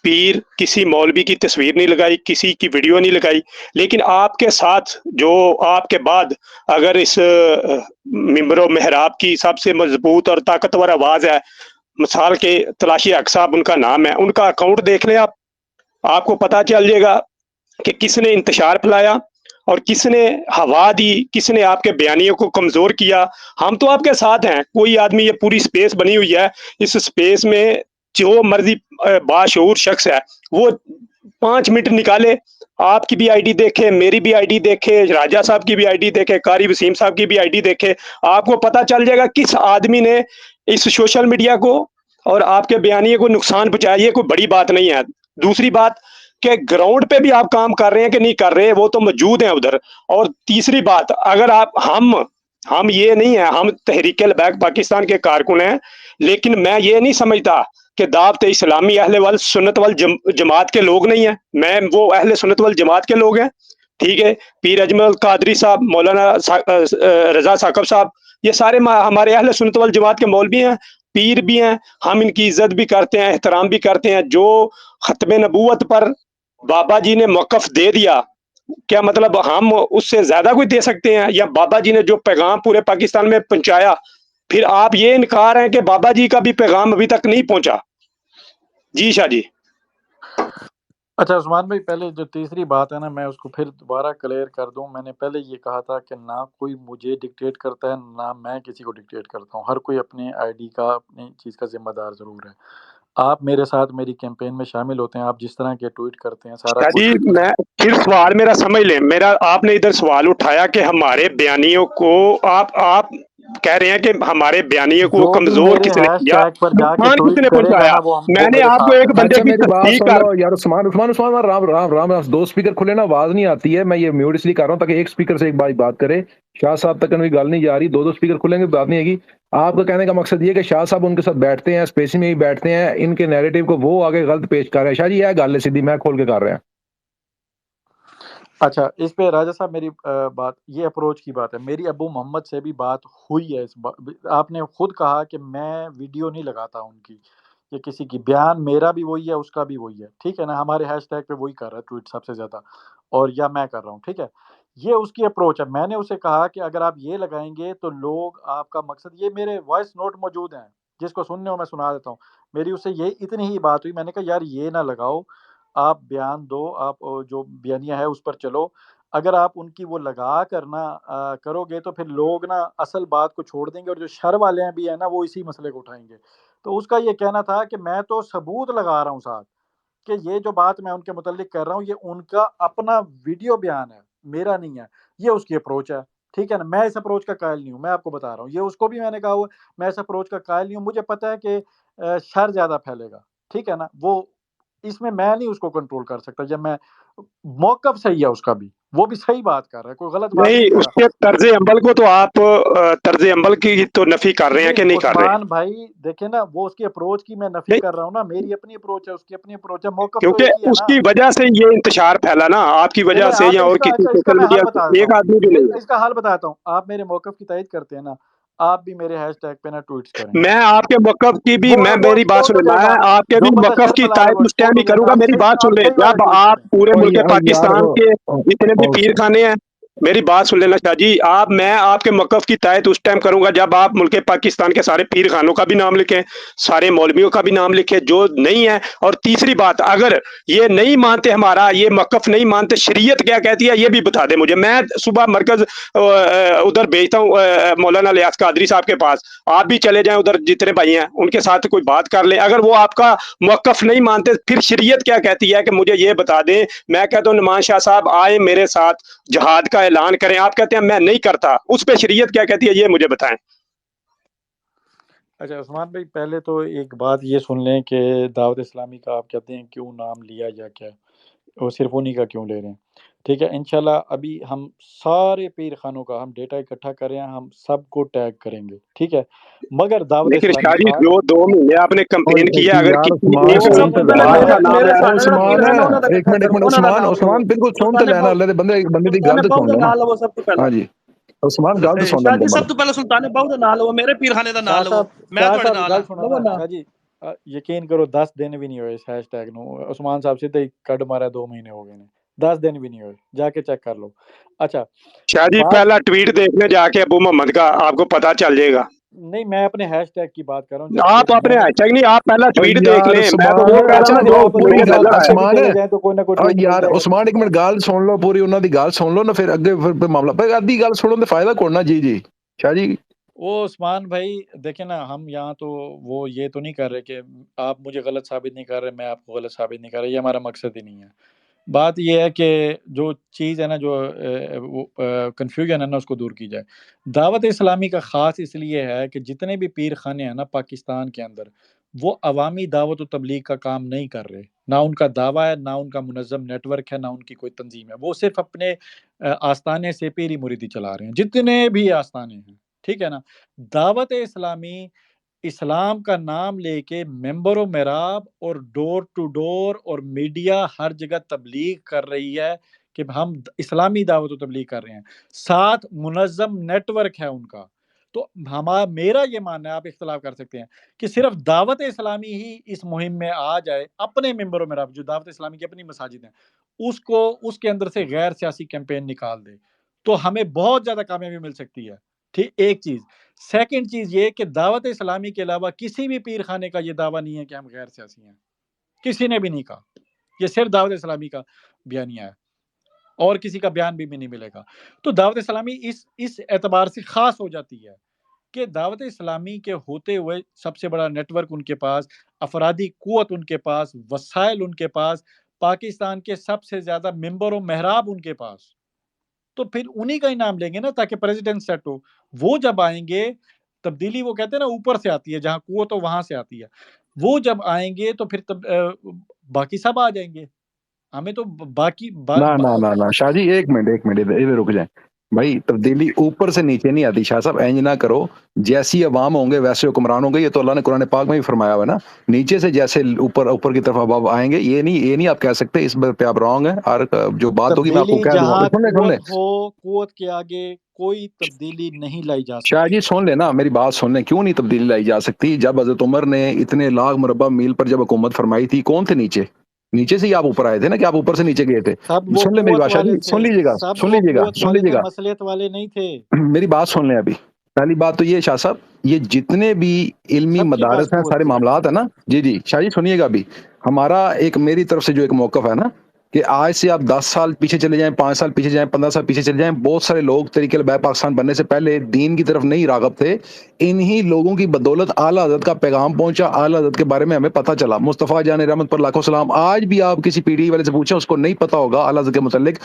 پیر کسی مولوی کی تصویر نہیں لگائی، کسی کی ویڈیو نہیں لگائی، لیکن آپ کے ساتھ جو آپ کے بعد اگر اس ممبر و محراب کی سب سے مضبوط اور طاقتور آواز ہے، مثال کے تلاشی حق صاحب ان کا نام ہے، ان کا اکاؤنٹ دیکھ لیں آپ کو پتہ چل جائے گا کہ کس نے انتشار پھیلایا اور کس نے ہوا دی، کس نے آپ کے بیانیوں کو کمزور کیا۔ ہم تو آپ کے ساتھ ہیں، کوئی آدمی، یہ پوری سپیس بنی ہوئی ہے، اس سپیس میں جو مرضی باشعور شخص ہے وہ 5 منٹ نکالے، آپ کی بھی آئی ڈی دیکھے، میری بھی آئی ڈی دیکھے، راجہ صاحب کی بھی آئی ڈی دیکھے، قاری وسیم صاحب کی بھی آئی ڈی دیکھے، آپ کو پتہ چل جائے گا کس آدمی نے اس سوشل میڈیا کو اور آپ کے بیانیے کو نقصان پہنچایا۔ یہ کوئی بڑی بات نہیں ہے۔ دوسری بات کہ گراؤنڈ پہ بھی آپ کام کر رہے ہیں کہ نہیں کر رہے، وہ تو موجود ہیں ادھر۔ اور تیسری بات، اگر آپ ہم یہ نہیں ہیں، ہم تحریک لبیک پاکستان کے کارکن ہیں، لیکن میں یہ نہیں سمجھتا کہ دعوت اسلامی اہل سنت والجماعت کے لوگ نہیں ہیں، میں وہ اہل سنت والجماعت کے لوگ ہیں، ٹھیک ہے، پیر اجمل قادری صاحب، مولانا رضا ثاقب صاحب، یہ سارے ہمارے اہل سنت والجماعت کے مولوی ہیں، پیر بھی ہیں، ہم ان کی عزت بھی کرتے ہیں، احترام بھی کرتے ہیں۔ جو ختم نبوت پر بابا جی نے موقف دے دیا، کیا مطلب ہم اس سے زیادہ کوئی دے سکتے ہیں؟ یا بابا جی نے جو پیغام پورے پاکستان میں پہنچایا، پھر آپ یہ انکار ہیں کہ بابا جی کا بھی پیغام ابھی تک نہیں پہنچا؟ جی شاہ جی۔ اچھا عثمان بھائی، پہلے جو تیسری بات ہے نا، میں اس کو پھر دوبارہ کلیئر کر دوں۔ میں نے پہلے یہ کہا تھا کہ نہ کوئی مجھے ڈکٹیٹ کرتا ہے، نہ میں کسی کو ڈکٹیٹ کرتا ہوں، ہر کوئی اپنے آئی ڈی کا، اپنی چیز کا ذمہ دار ضرور ہے۔ آپ میرے ساتھ میری کیمپین میں شامل ہوتے ہیں، آپ جس طرح کے ٹویٹ کرتے ہیں سارا شاہ جی، کچھ میں پھر سوال میرا سمجھ لیں، آپ نے ادھر سوال اٹھایا کہ ہمارے بیانیوں کو آپ کہہ رہے ہیں کہ ہمارے بیانیوں کو جو بھی کمزور میرے کس نے ہیش کیا، ٹیگ پر جا کے نقصان کس ٹویٹ نے کرے گا پہنچایا؟ نا، وہ میں نے میرے آپ کو ساتھ ہے۔ ایک بندے اچھا کی میری بات تصدیق سن کر لو یار، عثمان رام 2 اسپیکر کھلے نا، آواز نہیں آتی ہے، میں یہ میوٹ اس لیے کر رہا ہوں تاکہ ایک اسپیکر سے ایک بات کرے، شاہ صاحب تک کوئی گل نہیں جا رہی، 2 اسپیکر کھلیں گے بات نہیں آئے گی۔ آپ کا کہنے کا مقصد یہ کہ شاہ صاحب ان کے ساتھ بیٹھتے ہیں، اسپیسی میں ہی بیٹھتے ہیں، ان کے نیریٹو کو وہ آگے غلط پیش کر رہے ہیں۔ شاہ جی یہ گل ہے سیدھی، میں کھول کے کر رہا ہوں۔ اچھا، اس پہ راجہ صاحب میری بات، یہ اپروچ کی بات ہے، میری ابو محمد سے بھی بات ہوئی ہے آپ نے خود کہا کہ میں ویڈیو نہیں لگاتا ان کی یا کسی کی، بیان میرا بھی وہی ہے، اس کا بھی وہی ہے، ٹھیک ہے نا، ہمارے ہیش ٹیگ پہ وہی کر رہا ہے ٹویٹ سب سے زیادہ، اور یا میں کر رہا ہوں، ٹھیک ہے، یہ اس کی اپروچ ہے۔ میں نے اسے کہا کہ اگر آپ یہ لگائیں گے تو لوگ آپ کا مقصد، یہ میرے وائس نوٹ موجود ہیں، جس کو سننے ہو میں سنا دیتا ہوں، میری اس سے یہ اتنی ہی بات ہوئی، میں نے کہا یار یہ نہ لگاؤ، آپ بیان دو، آپ جو بیانیہ ہے اس پر چلو، اگر آپ ان کی وہ لگا کرنا کرو گے تو پھر لوگ نا اصل بات کو چھوڑ دیں گے، اور جو شر والے ہیں بھی ہیں نا وہ اسی مسئلے کو اٹھائیں گے۔ تو اس کا یہ کہنا تھا کہ میں تو ثبوت لگا رہا ہوں ساتھ کہ یہ جو بات میں ان کے متعلق کر رہا ہوں یہ ان کا اپنا ویڈیو بیان ہے، میرا نہیں ہے، یہ اس کی اپروچ ہے، ٹھیک ہے نا، میں اس اپروچ کا قائل نہیں ہوں، میں آپ کو بتا رہا ہوں، یہ اس کو بھی میں نے کہا ہوا میں اس اپروچ کا قائل نہیں ہوں، مجھے پتہ ہے کہ شر زیادہ پھیلے گا، ٹھیک ہے نا، وہ اس میں نہیں اس کو کنٹرول کر سکتا، جب میں موقف صحیح ہے اس کا بھی، وہ بھی صحیح بات کر رہا ہے، کوئی غلط بات نہیں نہیں، کر اس رہا۔ کے طرز عمل کو تو آپ طرز عمل کی تو نفی کر رہے ہیں نہیں کہ نہیں کر رہے؟ عثمان بھائی دیکھیں نا، وہ اس کی اپروچ کی میں نفی نہیں، کر رہا ہوں نا، میری اپنی اپروچ ہے، اس کی اپنی اپروچ ہے، موقف تو ایک ہی کیونکہ ہے اس نا۔ کی وجہ سے یہ انتشار پھیلا نا، آپ کی وجہ چلیں سے آپ یا اس اور کا، کسی اچھا اس کا سوشل میں حل میڈیا بتا دیتا ایک ہوں، آدمی بھی نہیں اس کا حل بتاتا ہوں، آپ میرے موقف کی تائید کرتے ہیں نا، آپ بھی میرے ہیش ٹیگ پہ نا ٹویٹس کریں ہے۔ گے، میں آپ کے موقف کی بھی، میں وہ میری بات چھوڑ دو سنیں، جائے میں بات، آپ کے جو بھی بندہ موقف شر کی پھیلا رہا ہے تائید وہ اس چھوڑ ٹائم دو ہی جائے، کروں میں گا، آپ میری بات سن آپ لیں۔ صحیح والے جب ٹویٹس آپ کریں۔ پورے ملک یار پاکستان کے جتنے بھی پیر خانے ہیں میری بات سن لینا شاہ جی، میں آپ کے موقف کی تائید اس ٹائم کروں گا جب آپ ملک پاکستان کے سارے پیر خانوں کا بھی نام لکھیں، سارے مولویوں کا بھی نام لکھیں جو نہیں ہے. اور تیسری بات، اگر یہ نہیں مانتے، ہمارا یہ موقف نہیں مانتے، شریعت کیا کہتی ہے یہ بھی بتا دیں مجھے. میں صبح مرکز ادھر بھیجتا ہوں مولانا الیاس قادری صاحب کے پاس، آپ بھی چلے جائیں ادھر، جتنے بھائی ہیں ان کے ساتھ کوئی بات کر لیں. اگر وہ آپ کا موقف نہیں مانتے، پھر شریعت کیا کہتی ہے کہ مجھے یہ بتا دیں. میں کہتا ہوں نعمان شاہ صاحب آئے میرے ساتھ جہاد کا اعلان کریں، آپ کہتے ہیں میں نہیں کرتا، اس پہ شریعت کیا کہتی ہے یہ مجھے بتائیں. اچھا عثمان بھائی، پہلے تو ایک بات یہ سن لیں کہ دعوت اسلامی کا آپ کہتے ہیں کیوں نام لیا یا کیا، وہ صرف انہی کا کیوں لے رہے ہیں. ٹھیک ہے، انشاءاللہ ابھی ہم سارے پیر خانوں کا ہم ڈیٹا اکٹھا کر رہے ہیں، ہم سب کو ٹیگ کریں گے. ٹھیک ہے، مگر دعوت لیکن اسلامی شاہ جی خاص 2 مہینے آپ نے کمپین کی ہے، اگر یار کسی عثمان ایک سن تے اللہ لینا کا نام میرے ہے سامنے نا پیر عثمان ہے نا ایک منٹ عثمان بالکل سن تے لینا اللہ دے بندے دی گل تے سن لینا. لو سب تو پہلا ہاں جی عثمان گل تے سن شاہ جی لینا. سب تو پہلے سلطان باہو دا نام لو، میرے پیر خانے دا شاہ نام لو، صاحب میں شاہ تھوڑے صاحب نال گل ہاں سنو لو نا نا. شاہ جی، یقین کرو 10 دن بھی نہیں ہوئے اس ہیش ٹیگ نو. عثمان صاحب سیدھے ہی کڈ مارا 2 مہینے ہو گئے نے، 10 دن بھی نہیں ہوئے، جا کے چیک کر لو. اچھا شاہ جی بات پہلا ٹویٹ دیکھنے جا کے ابو محمد کا آپ کو پتا چل جائے گا. نہیں، میں اپنے ہیش ٹیگ کی بات کر رہا ہوں. جب آپ میں اپنے نے ہیش ٹیگ نہیں، آپ پہلا او ٹویٹ دیکھ یار لیں. میں تو عثمان وہ کہہ رہا چلو ہوں جی، جو آپ پوری جو گل نظر آئے. پیچھے بھی عثمان چلے جائیں تو کوئی نہ کوئی ٹویٹ مل یار جائے گا. عثمان ایک منٹ گل سن لو پوری، انہاں دی گل سن لو نا، پھر اگے پھر معاملہ پھر ادھی گل سنو تے فائدہ کوئی نہ. جی جی شاہ جی. وہ عثمان بھائی دیکھیں نا، ہم یہاں تو وہ یہ تو نہیں کر رہے کہ آپ مجھے غلط ثابت نہیں کر رہے، میں آپ کو غلط ثابت نہیں کر رہا، یہ ہمارا مقصد ہی نہیں ہے. بات یہ ہے کہ جو چیز ہے نا، جو کنفیوژن ہے نا، اس کو دور کی جائے. دعوت اسلامی کا خاص اس لیے ہے کہ جتنے بھی پیر خانے ہیں نا پاکستان کے اندر، وہ عوامی دعوت و تبلیغ کا کام نہیں کر رہے. نہ ان کا دعویٰ ہے، نہ ان کا منظم نیٹ ورک ہے، نہ ان کی کوئی تنظیم ہے. وہ صرف اپنے آستانے سے پیری مریدی چلا رہے ہیں، جتنے بھی آستانے ہیں. ٹھیک ہے نا. دعوت اسلامی اسلام کا نام لے کے ممبر و محراب اور ڈور ٹو ڈور اور میڈیا ہر جگہ تبلیغ کر رہی ہے کہ ہم اسلامی دعوت و تبلیغ کر رہے ہیں، ساتھ منظم نیٹ ورک ہے ان کا. تو میرا یہ ماننا ہے، آپ اختلاف کر سکتے ہیں، کہ صرف دعوت اسلامی ہی اس مہم میں آ جائے، اپنے ممبر و محراب جو دعوت اسلامی کی اپنی مساجد ہیں اس کے اندر سے غیر سیاسی کیمپین نکال دے، تو ہمیں بہت زیادہ کامیابی مل سکتی ہے. ٹھیک، ایک چیز. سیکنڈ چیز یہ کہ دعوت اسلامی کے علاوہ کسی بھی پیر خانے کا یہ دعویٰ نہیں ہے کہ ہم غیر سیاسی ہیں، کسی نے بھی نہیں کہا. یہ صرف دعوت اسلامی کا بیانیہ ہے، اور کسی کا بیان بھی نہیں ملے گا. تو دعوت اسلامی اس اعتبار سے خاص ہو جاتی ہے کہ دعوت اسلامی کے ہوتے ہوئے سب سے بڑا نیٹ ورک ان کے پاس، افرادی قوت ان کے پاس، وسائل ان کے پاس، پاکستان کے سب سے زیادہ ممبر و محراب ان کے پاس. تو پھر انہی کا ہی نام لیں گے نا، تاکہ پریزیڈنٹ سیٹ ہو. وہ جب آئیں گے، تبدیلی وہ کہتے ہیں نا اوپر سے آتی ہے، جہاں قوت ہو وہاں سے آتی ہے. وہ جب آئیں گے تو پھر باقی سب آ جائیں گے. ہمیں تو باقی نہ شاہ جی ایک منٹ ادھر رک جائیں بھائی. تبدیلی اوپر سے نیچے نہیں آتی شاہ صاحب، اینج نہ کرو. جیسی عوام ہوں گے ویسے حکمران ہوں گے، یہ تو اللہ نے قرآن پاک میں بھی فرمایا ہوا ہے نا. نیچے سے جیسے اوپر کی طرف اب آئیں گے، یہ نہیں آپ کہہ سکتے. اس پہ آپ رانگ ہیں. اور جو بات ہوگی میں آپ کو تبدیلی کہہ دوں جہاں گا. سن لیں قوت ہو، قوت کے آگے کوئی تبدیلی نہیں لائی جا شاہ سکتی. جی سن لینا میری بات سن لیں. کیوں نہیں تبدیلی لائی جا سکتی؟ جب حضرت عمر نے اتنے لاکھ مربع میل پر جب حکومت فرمائی تھی، کون تھے نیچے سے ہی آپ اوپر آئے تھے نا، کہ آپ اوپر سے نیچے گئے تھے. سب وہ سن لیں میری قوت بات شاہ والے جی، تھے، سن سب وہ قوت والے تھے، لیجیے گا. مصلحت والے نہیں تھے. میری بات سن لیں ابھی. پہلی بات تو یہ شاہ صاحب، یہ جتنے بھی علمی سب کے پاس مدارس ہیں، قوت سارے تھی. معاملات ہیں نا. جی شاہ جی سنیے گا. ابھی ہمارا میری طرف سے جو ایک موقف ہے نا، کہ آج سے آپ 10 سال پیچھے چلے جائیں، 5 سال پیچھے جائیں، 15 سال پیچھے چلے جائیں، بہت سارے لوگ طریقے البیع پاکستان بننے سے پہلے دین کی طرف نہیں راغب تھے. انہی لوگوں کی بدولت اعلیٰ حضرت کا پیغام پہنچا، اعلیٰ حضرت کے بارے میں ہمیں پتہ چلا. مصطفیٰ جان رحمت پر لاکھوں سلام. آج بھی آپ کسی پی ڈی والے سے پوچھیں، اس کو نہیں پتا ہوگا اعلیٰ حضرت کے متعلق.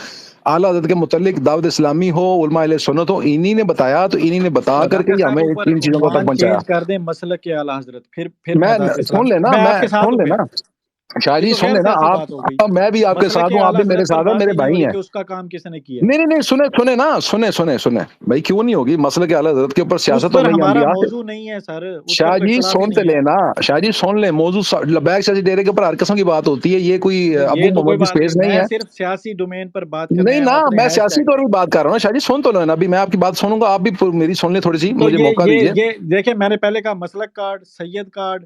اعلیٰ حضرت کے متعلق دعوت اسلامی ہو، علماء اہل سنت ہو، انہی نے بتایا. تو انہی نے بتا کر کے ڈاکٹر صاحب ہمیں اوپر تین چیزوں کو تک عنوان پہنچایا. چینج کر دیں، مسلک کے اعلیٰ حضرت، پھر میں میں دعوت اسلام، سن لینا، میں میں آپ کے ساتھ سن ہوں. لینا شاہ یہ جی، تو سن غیر لینا. سیاسی بات ہو گئی. آپ میں بھی آپ کے مسلک ساتھ ہوں، آپ اعلیٰ بھی میرے حضرت پر ساتھ ہیں، بات میرے ہی نہیں ہو بھائی رہی ہیں. کہ اس کا کام کس نے کیا ہے. نہیں سنیں بھائی. کیوں نہیں ہوگی؟ مسئلہ کے اعلیٰ حضرت کے اوپر اس سیاست ہو پر گئی ہمارا انبیاء. موضوع نہیں ہے سر، اس شاہ پر تو جی اختلاف ہی سنتے نہیں ہے. لینا، شاہ جی سن لیں. موضوع لبیک سیاسی ڈیرے کے اوپر ہر قسم کی بات ہوتی ہے. یہ کوئی نہیں، ابو یہ تو کوئی محمد کی بات نہیں، سپیس نہیں میں ہے. صرف سیاسی ڈومین پر بات کرنا نہیں ہے نا، اپنے میں ہیش سیاسی ٹیگ طور پہ. پہ بات کر رہا ہوں. شاہ جی سن تو لو نا. ابھی میں آپ کی بات سنوں گا، آپ بھی میری سن لیں تھوڑی سی. تو مجھے موقع دیجیے. یہ دیکھیں، میں نے پہلے کہا مسلک کارڈ، سید کارڈ،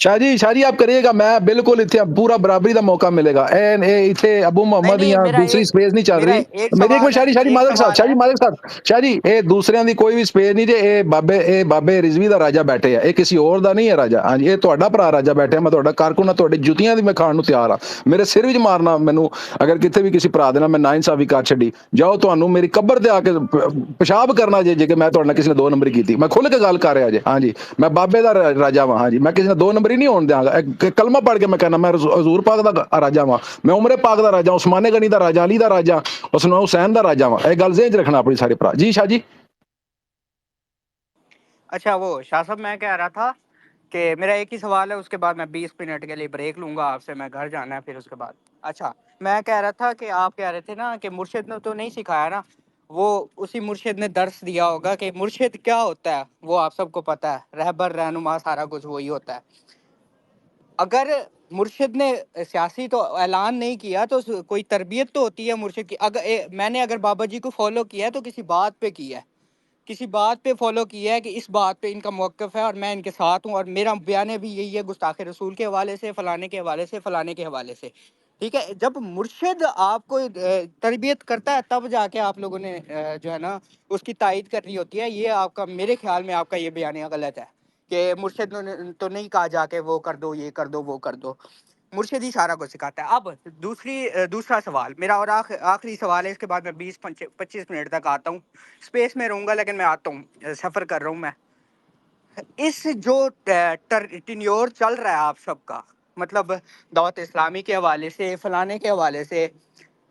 شاہ جی آپ کریے گا, میں بالکل اتنے پورا برابری دا موقع ملے گا. اتنے ابو محمد نہیں یا میرا دوسری سپیس نہیں چل میرا رہی. ایک میری ایک سوال منٹ ہے, شاہ جی ایک مالک سوال ہے. صاحب شاہ جی, اے دوسریاں دی کوئی بھی سپیس نہیں جے. اے بابے رضوی دا راجا بیٹھے ہے, اے کسی اور دا نہیں ہے راجا. ہاں جی, اے تہاڈا بھرا راجا بیٹھے, میں تہاڈا کارکن ہاں, تہاڈی جُتیاں دی میں کھان نو تیار ہاں. میرے سر وچ مارنا مینوں اگر کتے بھی کسی بھرا دینا, میں ناانصافی کر چھڈی, جاؤ تانوں میری قبر تے آ کے پیشاب کرنا جے کہ میں تہاڈے نال کسی نے 2 نمبری کیتی. میں کھل کے گل کر رہا جے. ہاں جی, میں بابے دا راجا ہاں. ہاں جی, میں کسی نے 2 نمبری نہیں ہون دیاں گا. کلمہ پڑھ کے میں کہنا میں حضور پاک دا راجا ہاں, میں عمر پاک دا راجا, عثمان غنی دا راجا, علی دا راجا, عثمان حسین دا راجا ہاں. اے گل ذہن چ رکھنا اپنی سارے بھرا. جی شاہ جی. اچھا وہ شاہ صاحب میں کہہ رہا تھا کہ میرا ایک ہی سوال ہے, اس کے بعد میں 20 منٹ کے لیے بریک لوں گا آپ سے, میں گھر جانا ہے پھر اس کے بعد. اچھا میں کہہ رہا تھا کہ آپ کہہ رہے تھے نا کہ مرشد نے تو نہیں سکھایا نا, وہ اسی مرشد نے درس دیا ہوگا کہ مرشد کیا ہوتا ہے, وہ آپ سب کو پتہ ہے, رہبر رہنما سارا کچھ وہی ہوتا ہے. اگر مرشد نے سیاسی تو اعلان نہیں کیا تو کوئی تربیت تو ہوتی ہے مرشد کی. میں نے اگر بابا جی کو فالو کیا ہے تو کسی بات پہ کیا ہے, کسی بات پہ فالو کیا ہے کہ اس بات پہ ان کا موقف ہے اور میں ان کے ساتھ ہوں, اور میرا بیان بھی یہی ہے گستاخ رسول کے حوالے سے, فلانے کے حوالے سے, فلانے کے حوالے سے. ٹھیک ہے, جب مرشد آپ کو تربیت کرتا ہے تب جا کے آپ لوگوں نے جو ہے نا اس کی تائید کرنی ہوتی ہے. یہ آپ کا, میرے خیال میں آپ کا یہ بیانیہ غلط ہے کہ مرشد نے تو نہیں کہا جا کے وہ کر دو, یہ کر دو, وہ کر دو. مرشد ہی سارا کچھ سکھاتا ہے. اب دوسرا سوال میرا, اور آخری سوال ہے, اس کے بعد میں 20-25 منٹ تک آتا ہوں. اسپیس میں رہوں گا لیکن میں آتا ہوں, سفر کر رہا ہوں میں. اس جو ٹینیور چل رہا ہے آپ سب کا, مطلب دعوت اسلامی کے حوالے سے, فلانے کے حوالے سے,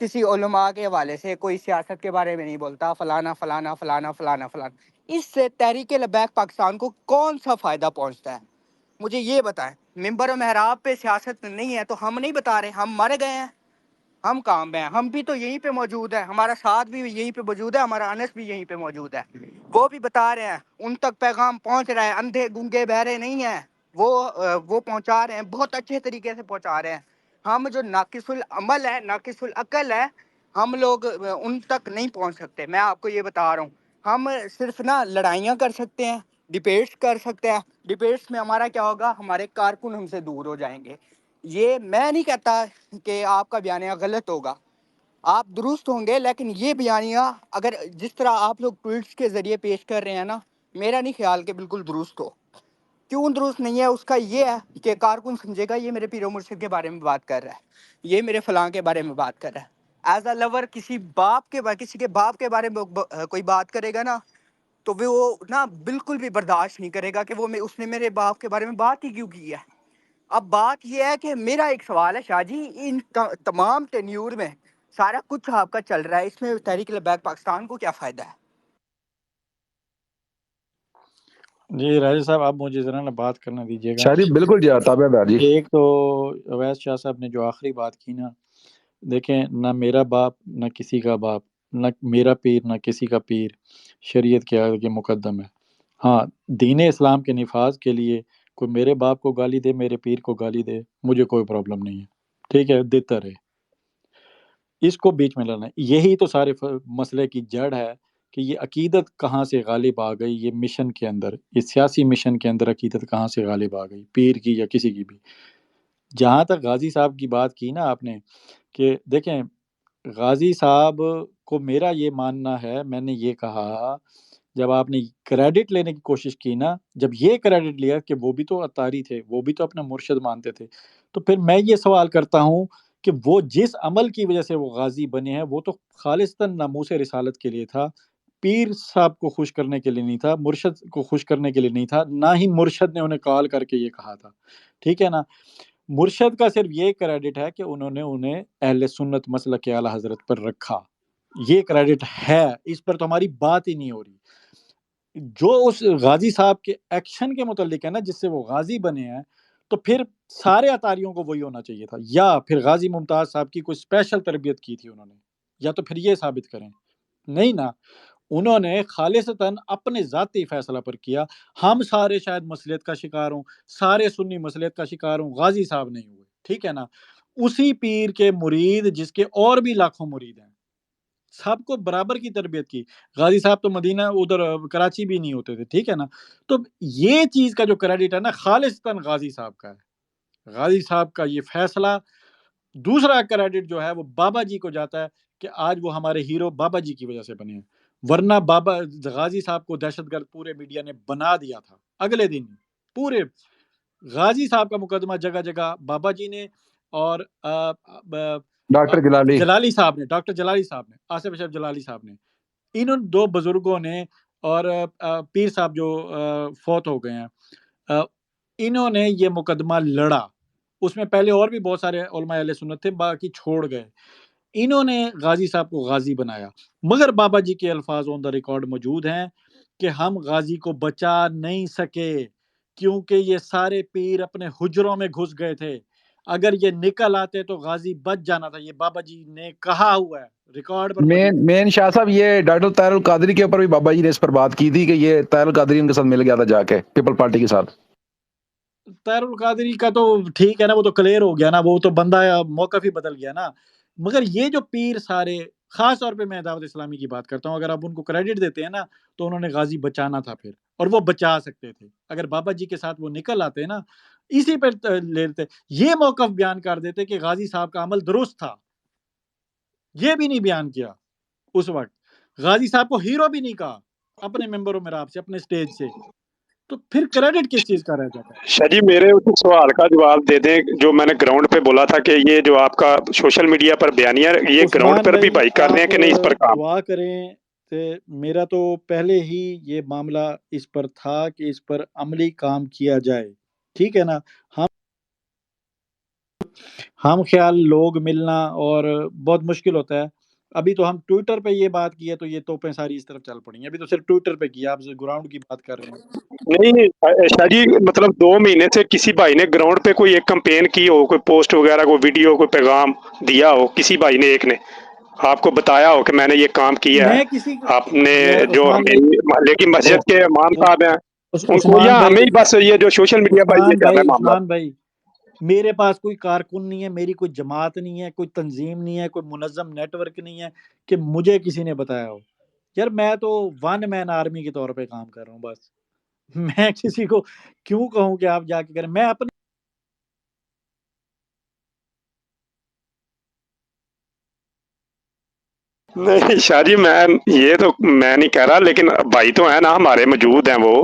کسی علماء کے حوالے سے, کوئی سیاست کے بارے میں نہیں بولتا, فلانا فلانا فلانا فلانا فلانا, اس سے تحریک لبیک پاکستان کو کون سا فائدہ پہنچتا ہے مجھے یہ بتائیں. منبر و محراب پہ سیاست نہیں ہے تو ہم نہیں بتا رہے, ہم مر گئے ہیں, ہم کہاں پہ ہیں, ہم بھی تو یہیں پہ موجود ہیں, ہمارا ساتھ بھی یہیں پہ موجود ہے, ہمارا انس بھی یہیں پہ موجود ہے, وہ بھی بتا رہے ہیں, ان تک پیغام پہنچ رہا ہے, اندھے گنگے بہرے نہیں ہیں, وہ پہنچا رہے ہیں, بہت اچھے طریقے سے پہنچا رہے ہیں. ہم جو ناقص العمل ہے, ناقص العقل ہے, ہم لوگ ان تک نہیں پہنچ سکتے. میں آپ کو یہ بتا رہا ہوں, ہم صرف نا لڑائیاں کر سکتے ہیں, ڈیبیٹس کر سکتے ہیں. ڈیبیٹس میں ہمارا کیا ہوگا, ہمارے کارکن ہم سے دور ہو جائیں گے. یہ میں نہیں کہتا کہ آپ کا بیانیہ غلط ہوگا, آپ درست ہوں گے, لیکن یہ بیانیہ اگر جس طرح آپ لوگ ٹویٹس کے ذریعے پیش کر رہے ہیں نا, میرا نہیں خیال کہ بالکل درست ہو. کیوں درست نہیں ہے, اس کا یہ ہے کہ کارکن سمجھے گا یہ میرے پیر و مرشد کے بارے میں بات کر رہا ہے, یہ میرے فلاں کے بارے میں بات کر رہا ہے. ایز اے لور کسی کے باپ کے بارے میں کوئی بات کرے گا نا, تو وہ نا بالکل بھی برداشت نہیں کرے گا کہ اس نے میرے باپ کے بارے میں بات ہی کیوں کی ہے. اب بات یہ ہے کہ میرا ایک سوال ہے شاہ جی, ان تمام ٹینیور میں سارا کچھ آپ کا چل رہا ہے, اس میں تحریک لبیک پاکستان کو کیا فائدہ ہے؟ جی راجہ صاحب, آپ مجھے ذرا نا بات کرنا دیجیے گا. شاہ جی بالکل جی, تابع بھائی جی. ایک تو اویس شاہ صاحب نے جو آخری بات کی نا, دیکھیں نہ میرا باپ نہ کسی کا باپ, نہ میرا پیر نہ کسی کا پیر شریعت کے آگے مقدم ہے. ہاں, دین اسلام کے نفاذ کے لیے کوئی میرے باپ کو گالی دے, میرے پیر کو گالی دے, مجھے کوئی پرابلم نہیں ہے, ٹھیک ہے, دیتا رہے. اس کو بیچ میں لانا ہے. یہی تو سارے مسئلے کی جڑ ہے کہ یہ عقیدت کہاں سے غالب آ گئی, یہ مشن کے اندر, یہ سیاسی مشن کے اندر عقیدت کہاں سے غالب آ گئی, پیر کی یا کسی کی بھی. جہاں تک غازی صاحب کی بات کی نا آپ نے, کہ دیکھیں غازی صاحب کو میرا یہ ماننا ہے, میں نے یہ کہا جب آپ نے کریڈٹ لینے کی کوشش کی نا, جب یہ کریڈٹ لیا کہ وہ بھی تو اتاری تھے, وہ بھی تو اپنا مرشد مانتے تھے, تو پھر میں یہ سوال کرتا ہوں کہ وہ جس عمل کی وجہ سے وہ غازی بنے ہیں وہ تو خالصتاً ناموس رسالت کے لیے تھا, پیر صاحب کو خوش کرنے کے لیے نہیں تھا, مرشد کو خوش کرنے کے لیے نہیں تھا, نہ ہی مرشد نے انہیں کال کر کے یہ کہا تھا, ٹھیک ہے نا. مرشد کا صرف یہ کریڈٹ ہے کہ انہوں نے انہیں اہل سنت مسلک اعلیٰ حضرت پر رکھا, یہ کریڈٹ ہے, اس پر تو ہماری بات ہی نہیں ہو رہی. جو اس غازی صاحب کے ایکشن کے متعلق ہے نا, جس سے وہ غازی بنے ہیں, تو پھر سارے اتاریوں کو وہی ہونا چاہیے تھا, یا پھر غازی ممتاز صاحب کی کوئی اسپیشل تربیت کی تھی انہوں نے, یا تو پھر یہ ثابت کریں. نہیں نا, انہوں نے خالصتاً اپنے ذاتی فیصلہ پر کیا. ہم سارے شاید مصلیت کا شکار ہوں, سارے سنی مصلیت کا شکار ہوں, غازی صاحب نہیں ہوئے, ٹھیک ہے نا. اسی پیر کے مرید جس کے اور بھی لاکھوں مرید ہیں, سب کو برابر کی تربیت کی. غازی صاحب تو مدینہ ادھر کراچی بھی نہیں ہوتے تھے, ٹھیک ہے نا. تو یہ چیز کا جو کریڈٹ ہے نا خالصتاً غازی صاحب کا ہے, غازی صاحب کا یہ فیصلہ. دوسرا کریڈٹ جو ہے وہ بابا جی کو جاتا ہے کہ آج وہ ہمارے ہیرو بابا جی کی وجہ سے بنے ہیں, ورنہ بابا غازی صاحب کو دہشت گرد پورے میڈیا نے بنا دیا تھا. اگلے دن پورے غازی صاحب کا مقدمہ جگہ جگہ بابا جی نے اور ڈاکٹر جلالی جلالی صاحب نے, ڈاکٹر جلالی صاحب نے, آصف اشرف جلالی صاحب نے, انہوں دو بزرگوں نے, اور پیر صاحب جو فوت ہو گئے ہیں, انہوں نے یہ مقدمہ لڑا. اس میں پہلے اور بھی بہت سارے علماء اہل سنت تھے, باقی چھوڑ گئے. انہوں نے غازی صاحب کو غازی بنایا, مگر بابا جی کے الفاظ آن دا ریکارڈ موجود ہیں کہ ہم غازی کو بچا نہیں سکے کیونکہ یہ سارے پیر اپنے حجروں میں گھس گئے تھے. اگر یہ نکل آتے تو غازی بچ جانا تھا. یہ بابا جی نے کہا ہوا ہے, ریکارڈ پر موجود. مین شاہ صاحب, یہ ڈاکٹر طاہر القادری کے اوپر بھی بابا جی نے اس پر بات کی تھی کہ یہ طاہر القادری ان کے ساتھ مل گیا تھا جا کے پیپل پارٹی کے ساتھ. طاہر القادری کا تو ٹھیک ہے نا, وہ تو کلیئر ہو گیا نا, وہ تو بندہ موقف ہی بدل گیا نا. مگر یہ جو پیر سارے, خاص طور پہ میں دعوت اسلامی کی بات کرتا ہوں, اگر آپ ان کو کریڈٹ دیتے ہیں نا تو انہوں نے غازی بچانا تھا پھر, اور وہ بچا سکتے تھے. اگر بابا جی کے ساتھ وہ نکل آتے نا, اسی پہ لیتے, یہ موقف بیان کر دیتے کہ غازی صاحب کا عمل درست تھا. یہ بھی نہیں بیان کیا اس وقت. غازی صاحب کو ہیرو بھی نہیں کہا اپنے ممبر و محراب سے, اپنے سٹیج سے. تو پھر کریڈٹ کس چیز کا رہ جاتا ہے؟ شاہ جی میرے اس سوال کا جواب دے دیں جو میں نے گراؤنڈ پہ بولا تھا کہ یہ جو آپ کا سوشل میڈیا پر بیانیہ, یہ گراؤنڈ عثمان پر بھی بھائی بھائی کر رہے ہیں آپ کہ نہیں اس پر کام؟ دعا کریں. میرا تو پہلے ہی یہ معاملہ اس پر تھا کہ اس پر عملی کام کیا جائے, ٹھیک ہے نا. ہم خیال لوگ ملنا اور بہت مشکل ہوتا ہے. ابھی تو ہم ٹویٹر پہ یہ بات کی ہے تو یہ توپیں ساری اس طرف چل پڑی ہیں. ابھی تو صرف ٹویٹر پہ کی ہے, آپ گراؤنڈ کی بات کر رہے ہیں. نہیں شاہ جی, مطلب 2 مہینے سے کسی بھائی نے گراؤنڈ پہ کوئی ایک کمپین کی ہو, کوئی پوسٹ وغیرہ, کوئی ویڈیو, کوئی پیغام دیا ہو, کسی بھائی نے ایک نے آپ کو بتایا ہو کہ میں نے یہ کام کیا ہے, میں کسی آپ نے جو عثمان بھائی, میری محلے کی مسجد کے امام صاحب ہیں ان کو, عثمان یا ہمیں بھائی, ہی بس یہ جو سوشل میڈیا پر یہ کر رہے ہیں معاملہ؟ عثمان بھائی, میرے پاس کوئی کارکن نہیں ہے, میری کوئی جماعت نہیں ہے, کوئی تنظیم نہیں ہے, کوئی منظم نیٹ ورک نہیں ہے کہ مجھے کسی نے بتایا ہو. یار میں تو ون مین آرمی کے طور پہ کام کر رہا ہوں بس. میں کسی کو کیوں کہوں کہ آپ جا کے کریں؟ میں اپنے نہیں شاہ جی, میں یہ تو میں نہیں کہہ رہا, لیکن بھائی تو ہیں نا ہمارے موجود ہیں وہ,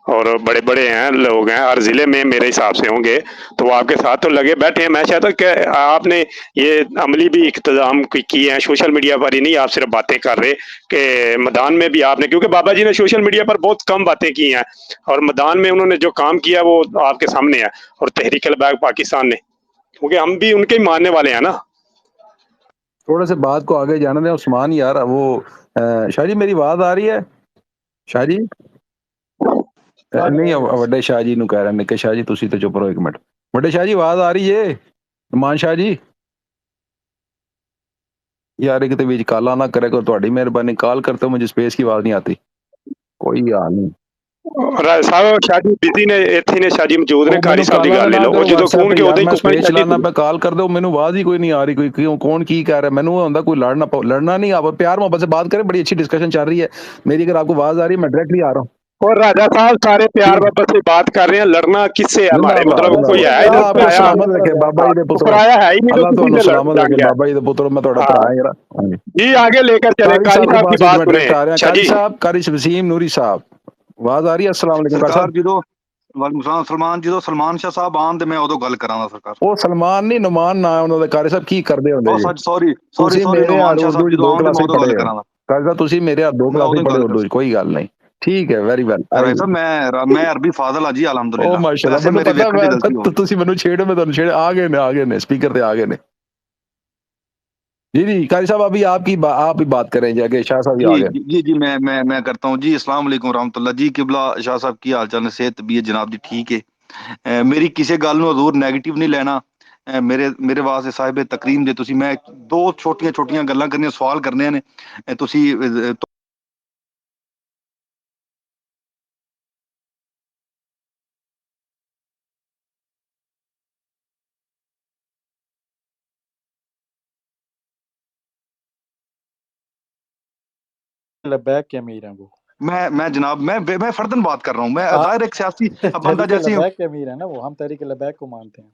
اور بڑے بڑے ہیں لوگ ہیں, ہر ضلع میں میرے حساب سے ہوں گے, تو وہ آپ کے ساتھ تو لگے بیٹھے ہیں. میں چاہتا ہوں کہ آپ نے یہ عملی بھی اقتدام کیے ہیں, سوشل میڈیا پر ہی نہیں آپ صرف باتیں کر رہے, کہ میدان میں بھی آپ نے, کیونکہ بابا جی نے سوشل میڈیا پر بہت کم باتیں کی ہیں, اور میدان میں انہوں نے جو کام کیا وہ آپ کے سامنے ہے, اور تحریک الباغ پاکستان نے, کیونکہ ہم بھی ان کے ہی ماننے والے ہیں نا. تھوڑا سے بات کو آگے جانا دیں عثمان یار. وہ شاہ جی میری آواز آ رہی ہے؟ شاہ جی نہیں, وڈے شاہ جی نو کہہ رہے ہیں کہ شاہ جی تسی تو چپ رہو 1 منٹ. وڈے شاہ جی آواز آ رہی ہے؟ مان شاہ جی یار ایک تو بیچ کالا نہ کرے, کو تہاڈی مہربانی, کال کرتے ہو مجھے اسپیس کی آواز نہیں آتی. کوئی حال نہیں. صاحب شاہ جی بزی نے اتنے نے, شاہ جی موجود نے, وہ قاری مینوں صاحب کی کالا گل لے نہ لو, وہ کرو جدو WhatsApp فون پہ کے یار, اودے ہی میں دشمنی اسپیس شاہ جی. چلانا پہ کال کر دو, مینوں آواز ہی کوئی نہیں آ رہی, کوئی کیوں کون کی کہہ رہا ہے, مینوں ہوندا کوئی لڑنا نہیں, آپ پیار محبت سے بات کریں. بڑی اچھی ڈسکشن چل رہی ہے میری, اگر آپ کو آواز آ رہی ہے میں ڈائریکٹلی آ رہا ہوں. اور راجا صاحب سارے پیار ٹھیک, محبت سے بات کر رہے ہیں, لڑنا کس سے ہے زندہ ہمارے, باد مطلب زندہ کوئی باد. ہے اللہ ادھر آپ کو پرایا؟ سلامت رکھے بابا جی دے پترو, پرایا ہے ہی نہیں جو اللہ کسی تمہیں سے سلامت رکھے جنگ ہے. بابا جی دے پترو, میں تھوڑا ہاں بھرا ہے یار. ہاں جی, جی آگے لے کر چلے, قاری قاری صاحب کے صاحب کی پاس ایک بات منٹ سنیں. ڈائریکٹ آ رہے ہیں. شاہ قاری جی صاحب, قاری وسیم نوری صاحب, آواز آ رہی ہے؟ السلام علیکم قاری سرکار صاحب. جدو وعلیکم السلام سلمان جدو سلمان شاہ صاحب آن تے میں ادو گل کراں سرکار. ਉਹ ਸਲਮਾਨ ਨਹੀਂ ਨੁਮਾਨ ਨਾ ਉਹਨਾਂ ਦਾ. ਕਾਰੀ ਸਾਹਿਬ ਕੀ ਕਰਦੇ ਹੁੰਦੇ ਉਹ ਜੀ ਸੱਚ ਸੌਰੀ ਤੁਸੀਂ? ਮੇਰੇ ਨੁਮਾਨ ਯਾਰ ਸ਼ਾਹ ਉਰਦੂ ਸਾਹਿਬ ਚ ਜਦੋਂ 2 ਆਉਣ ਤੇ ਮੈਂ ਕਲਾਸਾਂ ਹੀ ਉਦੋਂ ਗੱਲ ਪੜ੍ਹੇ ਹੋ. ਕਰਾਂਗਾ. ਕਾਰੀ ਸਾਹਿਬ ਤੁਸੀਂ ਮੇਰੇ ਯਾਰ 2 ਮੈਂ ਕਲਾਸਾਂ ਹੀ ਉਦੋਂ ਪੜ੍ਹੇ ਗੱਲ ਕਰ ਉਰਦੂ ਚ, ਕੋਈ ਗੱਲ ਨਹੀਂ. ਠੀਕ ਹੈ, ਵੈਰੀ ਵੈਲ. ਰਾਏ ਸਾਹਿਬ ਮੈਂ ਅਰਬੀ ਫਾਜ਼ਲ ਆ ਜੀ ਉਹ ਅਲਹਮਦੁਲਿਲਾ. ਮਾਸ਼ਾਅੱਲਾ, ਵੈਸੇ ਮੈਨੂੰ ਮੇਰੇ ਪਤਾ, ਵੇਖਣ ਚ ਗਲਤੀ ਹੋ ਗਈ. ਤੁਸੀਂ ਮੈਨੂੰ ਛੇੜੋ, ਮੈਂ ਤੁਹਾਨੂੰ ਛੇੜ. ਆ ਗਏ ਨੇ ਸਪੀਕਰ ਤੇ ਆ ਗਏ ਨੇ. جی جی قاری صاحب, ابھی آپ ہی بات کریں جا کے شاہ صاحب آ گئے. جی میں کرتا ہوں جی. السلام علیکم ورحمۃ اللہ جی. قبلہ شاہ صاحب کی حال چال نے, صحت طبیعت جناب دی ٹھیک ہے؟ میری کسی گل نو حضور نیگیٹو نہیں لینا. میرے واسطے صاحب تکریم جے تسی, میں 2 چھوٹیاں گلاں کرنیاں, سوال کرنے نے تسی لبیک کے امیر ہیں وہ، میں جناب میں فردن بات کر رہا ہوں، میں آپ ظاہر ایک سیاسی بندہ تحریک جیسی ہوں. لبیک کے امیر ہیں نا وہ، ہم تحریک لبیک کو مانتے ہیں.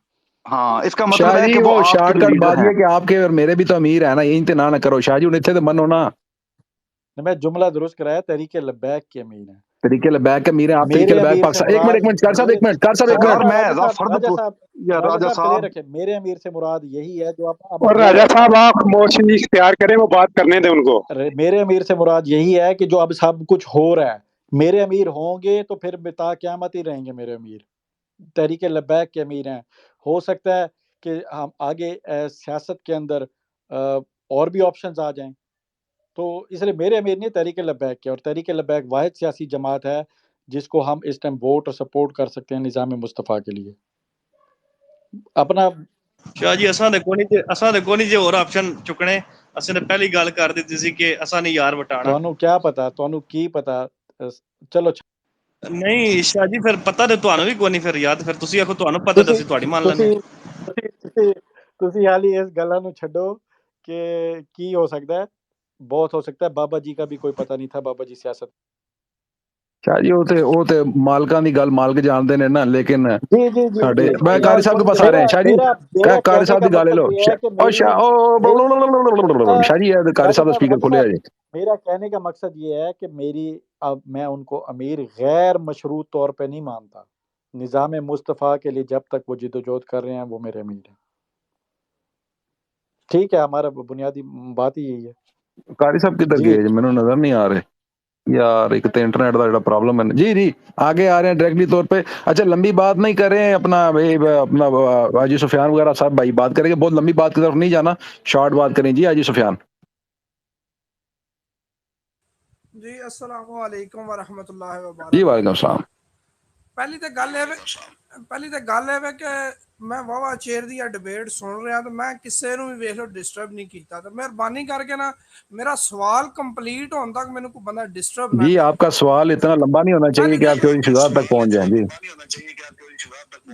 ہاں اس کا مطلب شاہ ہے جی کہ وہ وہ آپ کے شارٹ کٹ لیڈر بات ہیں. یہ کہ آپ کے اور میرے بھی تو امیر ہے نا، یہ انتنا نہ کرو شاہ جی، انہیں تھے تو من ہونا. میں جملہ درست کرایا، تحریک لبیک کے امیر ہیں. طریقے لبیک کے امیر ہیں آپ، طریقے میرے لبیک امیر سے پاکستان. ایک مراد منٹ کر صاحب، میرے ایک منٹ کر صاحب، ایک اور منٹ. میں راجہ صاحب فرد یا راجہ راجہ صاحب صاحب کلیئر رکھے، میرے امیر سے مراد یہی ہے جو اب اور راجہ صاحب آپ خاموشی اختیار کریں، وہ بات کرنے دیں ان کو. میرے امیر سے مراد یہی ہے کہ جو اب سب کچھ ہو رہا ہے، میرے امیر ہوں گے تو پھر بتا قیامت ہی رہیں گے میرے امیر. تحریک لبیک کے امیر ہیں. ہو سکتا ہے کہ ہم آگے سیاست کے اندر اور بھی آپشنز آ جائیں، تو اس لیے میرے امیر نہیں، تحریک لبیک کے. اور تحریک لبیک واحد سیاسی جماعت ہے جس کو ہم اس ٹائم ووٹ اور سپورٹ کر سکتے ہیں نظام مصطفیٰ کے لیے. اپنا شاہ جی اساں دے کونی جے اور آپشن چکنے. اساں نے پہلی گل کر دتی سی کہ اساں نے یار وٹانا. تانوں کیا پتا، تانوں کی پتا. چلو نہیں شاہ جی پھر پتہ تے تانوں بھی کونی، پھر یاد پھر تسی آکھو تانوں پتہ تے اسی تہاڈی مان لینے. تسی حالی اس گلاں نو چھڈو کہ کی ہو سکتا ہے. بہت ہو سکتا ہے بابا جی کا بھی کوئی پتہ نہیں تھا، بابا جی سیاست. شاہ جی وہ تے مالکاں دی گل مالک جانتے نے نا، لیکن جی جی جی ساڈے جی میں قاری صاحب کے پاس آ رہے ہیں. شاہ جی میرا قاری کہنے صاحب کا دی گل لے لو. مطلب یہ ہے کہ اور شاہ جی قاری راجہ صاحب دا صاحب سپیکر کھولے جی. میرا کہنے کا مقصد یہ ہے کہ اب میں ان کو امیر غیر مشروط طور پہ نہیں مانتا. نظام مصطفیٰ کے لیے جب تک وہ جد و جہد کر رہے ہیں وہ میرے امیر ہیں. ٹھیک ہے، ہمارا بنیادی بات ہی یہی ہے. قاری صاحب کدھر جی گئے جی؟ مینوں نظر نہیں آ رہے یار. ایک تو انٹرنیٹ کا جڑا پرابلم ہے. جی آگے آ رہے ہیں ڈائریکٹلی طور پہ. اچھا لمبی بات نہیں کریں، اپنا حاجی سفیان وغیرہ صاحب بھائی بات کریں گے. بہت لمبی بات کی طرف نہیں جانا، شارٹ بات کریں. جی حاجی سفیان. جی السلام علیکم ورحمۃ اللہ جی وبرکاتہ. وعلیکم السلام. پہلی تو گل ہے کہ میں واہ چیر دی ڈبیٹ سن رہا تو میں کسے نو بھی ویکھ لو ڈسٹرب نہیں کیتا. تو مہربانی کر کے نا میرا سوال کمپلیٹ ہون تک مینوں کوئی بندہ ڈسٹرب نہ جی کرے. آپ کا سوال اتنا لمبا نہیں ہونا چاہیے پہلی کہ آپ چوری شگار تک پہنچ جائیں. جی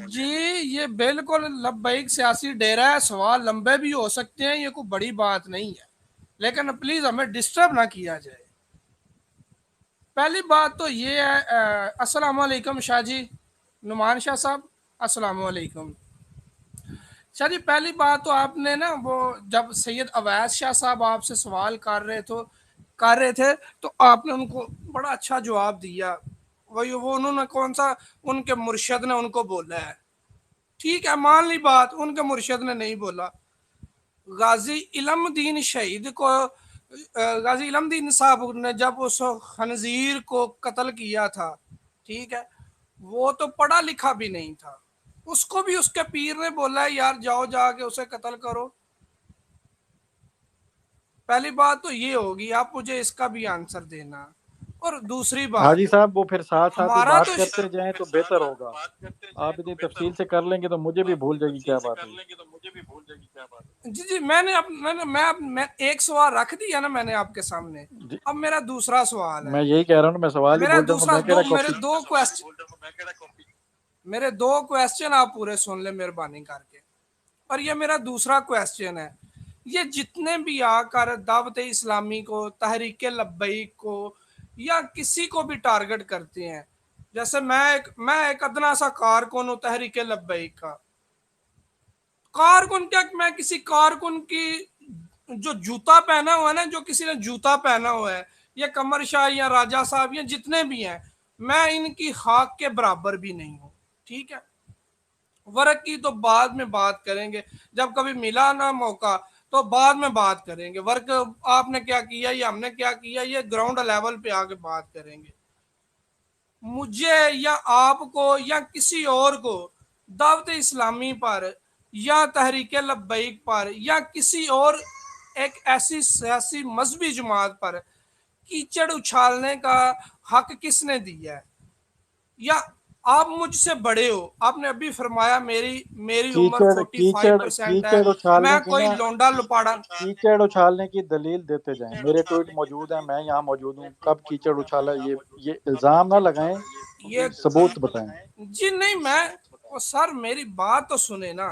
جی یہ بالکل لبیک سیاسی ڈیرا ہے، سوال لمبے بھی ہو سکتے ہیں، یہ کوئی بڑی بات نہیں ہے، لیکن پلیز ہمیں ڈسٹرب نہ کیا جائے. پہلی بات تو یہ ہے السلام علیکم شاہ جی، نعمان شاہ صاحب السلام علیکم. شاہ جی پہلی بات تو آپ نے نا وہ جب سید اویس شاہ صاحب آپ سے سوال کر رہے تھے تو آپ نے ان کو بڑا اچھا جواب دیا. وہ انہوں نے کون سا ان کے مرشد نے ان کو بولا ہے. ٹھیک ہے مان لی بات، ان کے مرشد نے نہیں بولا. غازی علم دین شہید کو غازی علم دین صاحب نے جب اس خنزیر کو قتل کیا تھا، ٹھیک ہے، وہ تو پڑھا لکھا بھی نہیں تھا، اس کو بھی اس کے پیر نے بولا ہے یار جاؤ جا کے اسے قتل کرو. پہلی بات تو یہ ہوگی، آپ مجھے اس کا بھی آنسر دینا. اور دوسری بات حاجی صاحب وہ پھر ساتھ ساتھ ہی ہمارا بات تو کرتے جائیں تو بہتر ہوگا. آپ اتنی تفصیل سے کر لیں گے تو مجھے بھی بھول جائے گی کیا بات ہے. جی میں ایک سوال رکھ دیا نا میں نے آپ کے سامنے. جی اب میرا دوسرا سوال ہے. میں یہی کہہ رہا ہوں، میں سوال ہی بول جاؤں گا. میں کہہ رہا میرے دو کویسچن آپ پورے سن لیں مہربانی کر کے. اور یہ میرا دوسرا کویسچن ہے، یہ جتنے بھی آ کر دعوت اسلامی کو، تحریک لبیک کو یا کسی کو بھی ٹارگٹ کرتے ہیں، جیسے میں ایک ادنا سا کارکن ہوں تحریک لبیک کا. کارکن کیا، میں کسی کارکن کی جو جوتا پہنا ہوا ہے نا، جو کسی نے جوتا پہنا ہوا ہے، یا قمر شاہ یا راجہ صاحب یا جتنے بھی ہیں، میں ان کی خاک کے برابر بھی نہیں ہوں. ٹھیک ہے، ورق کی تو بعد میں بات کریں گے، جب کبھی ملا نا موقع تو بعد میں بات کریں گے. ورک آپ نے کیا کیا یا ہم نے کیا کیا، یہ گراؤنڈ لیول پہ آ کے بات کریں گے. مجھے یا آپ کو یا کسی اور کو دعوت اسلامی پر یا تحریک لبیک پر یا کسی اور ایک ایسی سیاسی مذہبی جماعت پر کیچڑ اچھالنے کا حق کس نے دیا ہے؟ یا آپ مجھ سے بڑے ہو، آپ نے ابھی فرمایا میری عمر 45% ہے، کیچڑ میں اچھالنے کی کوئی نا لونڈا لپاڑا. کیچڑ اچھالنے کی دلیل دیتے جائیں. میرے ٹویٹ موجود ہیں، میں یہاں موجود ہوں. کب کیچڑ اچھالا؟ یہ الزام نہ لگائیں، یہ ثبوت بتائیں. جی نہیں، میں سر میری بات تو سنے نا.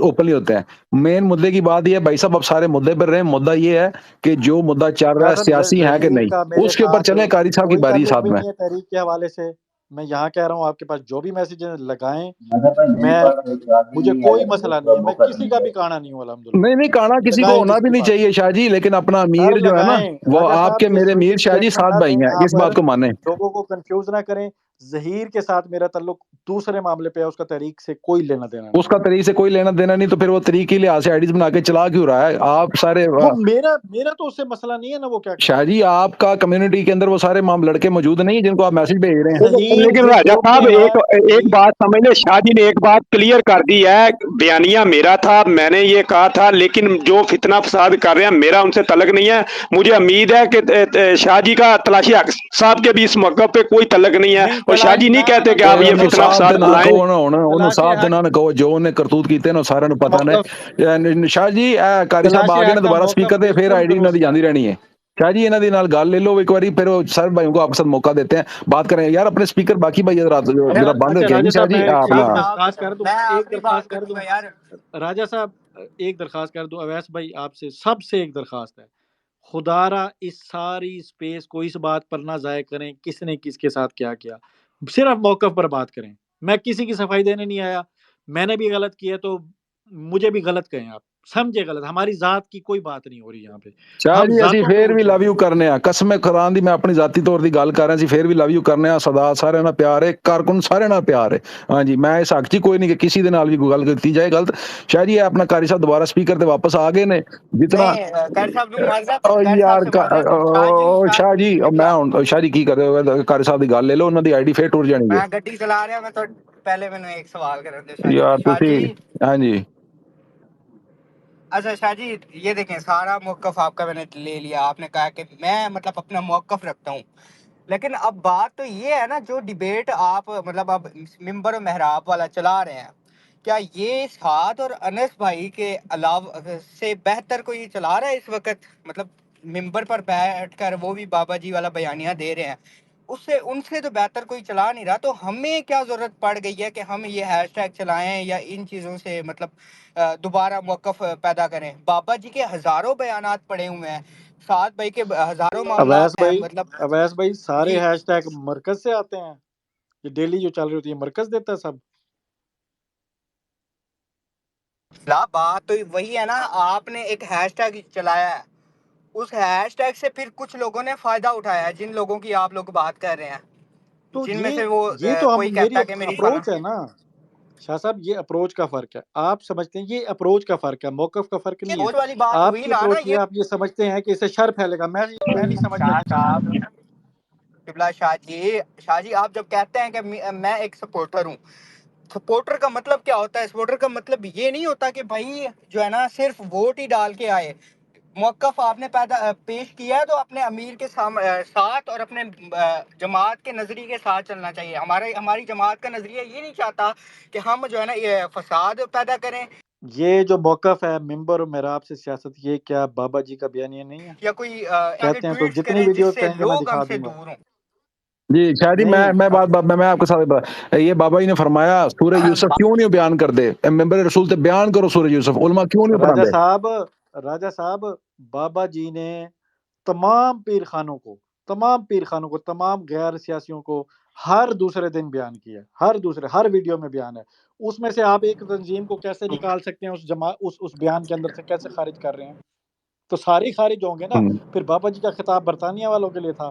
اوپنلی ہوتے ہیں. مین مدعے کی بات یہ ہے بھائی صاحب, اب سارے مدعے پر رہے, مدعا یہ ہے کہ جو مدعا چل رہا ہے سیاسی ہے کہ نہیں, کا میرے اس کے اوپر ساتھ چلیں. قاری صاحب کی کوئی باری تعلق ساتھ بھی میں. نہیں ہے تحریک کے حوالے سے. میں یہاں کہہ رہا ہوں آپ کے پاس جو بھی میسیج لگائیں, میں مجھے کوئی مسئلہ نہیں ہے, میں کسی کا بھی کانا نہیں ہوں الحمدللہ. نہیں کانا کسی کو لگائیں ہونا کسی بھی کی نہیں بات چاہیے شاہ جی, لیکن اپنا سر امیر جو ہے نا لگائیں. وہ راجہ آپ صاحب کے میرے امیر شاہ جی اسٹیٹمنٹ ساتھ نہ بھائی دیں, ہیں, اس آپ بات کو مانیں. لوگوں کو کنفیوز نہ کریں. ظہیر کے ساتھ میرا تعلق دوسرے معاملے پہ ہے, اس کا تحریک سے کوئی لینا دینا نہیں. اس کا طریق سے کوئی لینا دینا نہیں, تو پھر وہ طریق کے لحاظ سے آئی ڈیز بنا کے چلا کیوں رہا ہے؟ آپ سارے وہ میرا تو اس سے مسئلہ نہیں ہے نا, وہ کیا کرے. شاہ جی آپ کا کمیونٹی کے اندر وہ سارے لڑکے موجود نہیں جن کو آپ میسج بھیج رہے ہیں. ظہیر لیکن جس راجہ گروپ صاحب میں ہے, ایک بات سمجھ لیں, شاہ جی نے ایک بات کلیئر کر دی ہے, بیانیہ میرا تھا, میں نے یہ کہا تھا, لیکن جو فتنہ فساد کر رہے ہیں میرا ان سے تعلق نہیں ہے. مجھے امید ہے کہ شاہ جی کا تلاشی حق صاحب کے بھی اس موقع پہ کوئی تعلق نہیں ہے, نہیں اور شاہ جی نہیں کہتے کہ آپ یہ انہوں فتنہ صاحب فساد دے نہ پھیلائیں. کہو انہوں تلاشی صاحب دے حق نہ کہو جو انہیں کرتوت کیتے ہیں سارے پتہ نے. شاہ جی قاری صاحب تلاشی آ گئے حق نا کا دوبارہ موقف سپیکر تے, پھر بالکل آئی ڈی انہوں دی درست ہے. جاندی رہنی ہے. شاہ جی انہوں دی نال گل لے لو ایک باری, پھر سر بھائیوں کو آپ کے ساتھ موقع دیتے ہیں, بات کریں یار. اپنے سپیکر باقی بھائی ذرا بند اچھا رکھیں راجہ جی. شاہ صاحب جی میں اپنا ایک درخواست کر دوں, میں ایک آخری درخواست بات کر کروں دوں گا یار. راجہ صاحب, ایک درخواست کر دوں. اویس بھائی آپ سے سب سے ایک درخواست ہے, خدا را اس ساری سپیس کو اس بات پر نہ ضائع کریں کس نے کس کے ساتھ کیا کیا, صرف موقف پر بات کریں. میں کسی کی صفائی دینے نہیں آیا, میں نے بھی غلط کیا تو مجھے بھی غلط کہیں, آپ سمجھے غلط. ہماری ذات کی کوئی بات نہیں ہو رہی یہاں پہ, شاہ ہم جی اسی ذاتوں پہ پھر بھی الجھے لو ہوئے یو ہیں. کرنے ہیں, قسم قرآن دی میں اپنی ذاتی طور دی گل کر رہا سی, پھر بھی لو یو کرنے ہیں. صدا سارے نال پیار ہے, کارکن سارے نال پیار ہے. ہاں جی, میں اس حق چ کوئی نہیں کہ کسی دے نال بھی کوئی گل کیتی جائے غلط. شاہ جی اپنا قاری صاحب دوبارہ سپیکر تے واپس آ گئے نے. جتنا نہیں قاری صاحب کو معذرت, قاری صاحب یار سے معذرت. شاہ جی میں شاہ جی کی کر رہے ہو, قاری صاحب دی گل لے لو, انہاں دی آئی ڈی پھر ٹر جانی ہے. میں گڈی چلا رہا, میں تو پہلے میں ایک سوال کرن دے شاہ جی. یار شاہ تسی جی ہاں جی اچھا شاہ جی یہ دیکھیں, سارا موقف آپ کا میں نے لے لیا. آپ نے کہا کہ میں مطلب اپنا موقف رکھتا ہوں, لیکن اب بات تو یہ ہے نا, جو ڈیبیٹ آپ مطلب اب ممبر و محراب والا چلا رہے ہیں, کیا یہ سعد اور انس بھائی کے علاوہ سے بہتر کوئی چلا رہا ہے اس وقت؟ مطلب ممبر پر بیٹھ کر وہ بھی بابا جی والا بیانیہ دے رہے ہیں, ان سے تو بہتر کوئی چلا نہیں رہا. تو ہمیں کیا ضرورت پڑ گئی ہے کہ ہم یہ ہیش ٹیگ چلائیں یا ان چیزوں سے مطلب دوبارہ موقف پیدا کریں؟ بابا جی کے ہزاروں بیانات پڑے ہوئے ہیں, سعد بھائی کے ہزاروں معاملات ہیں. مطلب اویس بھائی سارے جی ہیش ٹیگ مرکز سے آتے ہیں, یہ ڈیلی جو چل رہی ہوتی ہے مرکز دیتا ہے سب. لا بات تو وہی ہے نا, آپ نے ایک ہیش ٹیگ چلایا ہے, اس ہیش ٹیگ سے پھر کچھ لوگوں نے فائدہ اٹھایا ہے, جن لوگوں کی آپ لوگ بات کر رہے ہیں, تو جن میں سے وہ یہ تو کوئی میری کہتا ہے کہ میری فلاں. اپروچ ہے نا شاہ صاحب, یہ اپروچ کا فرق ہے. آپ سمجھتے ہیں یہ اپروچ کا فرق ہے, موقف کا فرق یہ نہیں ہے. روز والی بات آپ ہوئی کی نا اپروچ یہ, یہ آپ یہ سمجھتے ہیں کہ اس سے شر پھیلے گا. میں نہیں سمجھتا شاہ کہ شر صاحب, پھیلے گا. قبلہ شاہ جی آپ جب کہتے ہیں کہ میں ایک سپورٹر ہوں, سپورٹر کا مطلب کیا ہوتا ہے؟ سپورٹر کا مطلب یہ نہیں ہوتا کہ بھائی جو ہے نا صرف ووٹ ہی ڈال کے آئے. موقف آپ نے پیش کیا ہے تو اپنے امیر کے ساتھ اور اپنے جماعت کے نظریے کے ساتھ چلنا چاہیے. ہماری جماعت کا نظریہ یہ نہیں چاہتا کہ ہم جو ہے نا یہ فساد پیدا کریں. یہ جو موقف ہے ممبر و محراب سے سیاست, یہ کیا بابا جی کا بیانیہ نہیں ہے؟ یا کوئی کہتے ہیں تو ٹویٹس جتنی کریں جس ویڈیوز سے کہیں گے میں لوگ ہم دکھا سے دوں گا. دور ہوں. جی شاہ جی نہیں میں آپ کے ساتھ, یہ بابا جی نے فرمایا سورہ یوسف کیوں نہیں بیان کر دے, ممبر رسول تے بیان کرو سورہ یوسف, علماء کیوں نہیں پڑھا دے؟ راجہ صاحب بابا جی نے تمام پیر خانوں کو, تمام غیر سیاسیوں کو ہر دوسرے دن بیان کیا, ہر ویڈیو میں بیان ہے. اس میں سے آپ ایک تنظیم کو کیسے نکال سکتے ہیں اس بیان کے اندر سے, کیسے خارج کر رہے ہیں؟ تو سارے خارج ہوں گے نا. پھر بابا جی کا خطاب برطانیہ والوں کے لیے تھا.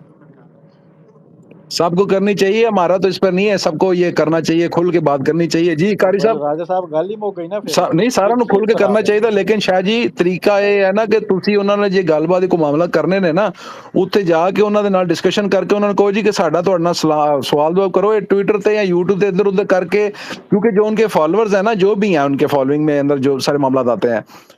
سب کو کرنی چاہیے, ہمارا تو اس پر نہیں ہے, سب کو یہ کرنا چاہیے, کھل کے بات کرنی چاہیے. جی قاری صاحب راجہ صاحب گل ہی مو گئی نا, پھر نہیں سارا نو کیوں کھل کے چلا کرنا رہے چاہیے, ہیں؟ لیکن شاہ جی طریقہ یہ ہے نا کہ تسی انہوں نے جی گل بات کو معاملہ کرنے نے نا, اتنے جا کے انہوں نے نال ڈسکشن کر کے انہوں نے کہو جی کہ ساڈا تہاڈے نال سوال جواب کرو, یہ ٹویٹر تے یا یوٹیوب تے ادھر ادھر کر کے, کیونکہ جو ان کے فالوورز ہیں نا, جو بھی ہیں ان کے فالوئنگ میں اندر جو سارے معاملات آتے ہیں,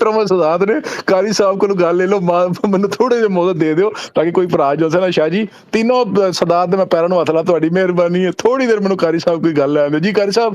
ਤਰਵਾ ਸਦਾਦ ਨੇ ਕਾਰੀ ਸਾਹਿਬ ਕੋਲੋਂ ਗੱਲ ਲੈ ਲਓ, ਮੈਨੂੰ ਥੋੜੇ ਜਿਹੇ ਮਦਦ ਦੇ ਦਿਓ ਤਾਂ ਕਿ ਕੋਈ ਭਰਾ ਜੋ ਨਾ ਸ਼ਾਹ ਜੀ ਤਿੰਨੋਂ ਸਦਾਦ ਦੇ ਮੈਂ ਪੈਰਾਂ ਨੂੰ ਹੱਥ ਲਾ, ਤੁਹਾਡੀ ਮਿਹਰਬਾਨੀ ਹੈ, ਥੋੜੀ ਦੇਰ ਮੈਨੂੰ ਕਾਰੀ ਸਾਹਿਬ ਕੋਈ ਗੱਲ ਲੈਣ ਦਿਓ ਜੀ। ਕਾਰੀ ਸਾਹਿਬ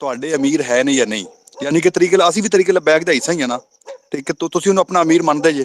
ਤੁਹਾਡੇ ਅਮੀਰ ਹੈ ਨੇ ਜਾਂ ਨਹੀਂ? ਯਾਨੀ ਕਿ ਤਰੀਕੇ ਅਸੀਂ ਵੀ ਤਰੀਕੇ ਬੈਗ ਦਾ ਹਿੱਸਾ ਹੀ ਆ ਨਾ, ਤੇ ਕਿ ਤੁਸੀਂ ਉਹਨੂੰ ਆਪਣਾ ਅਮੀਰ ਮੰਨਦੇ ਜੇ?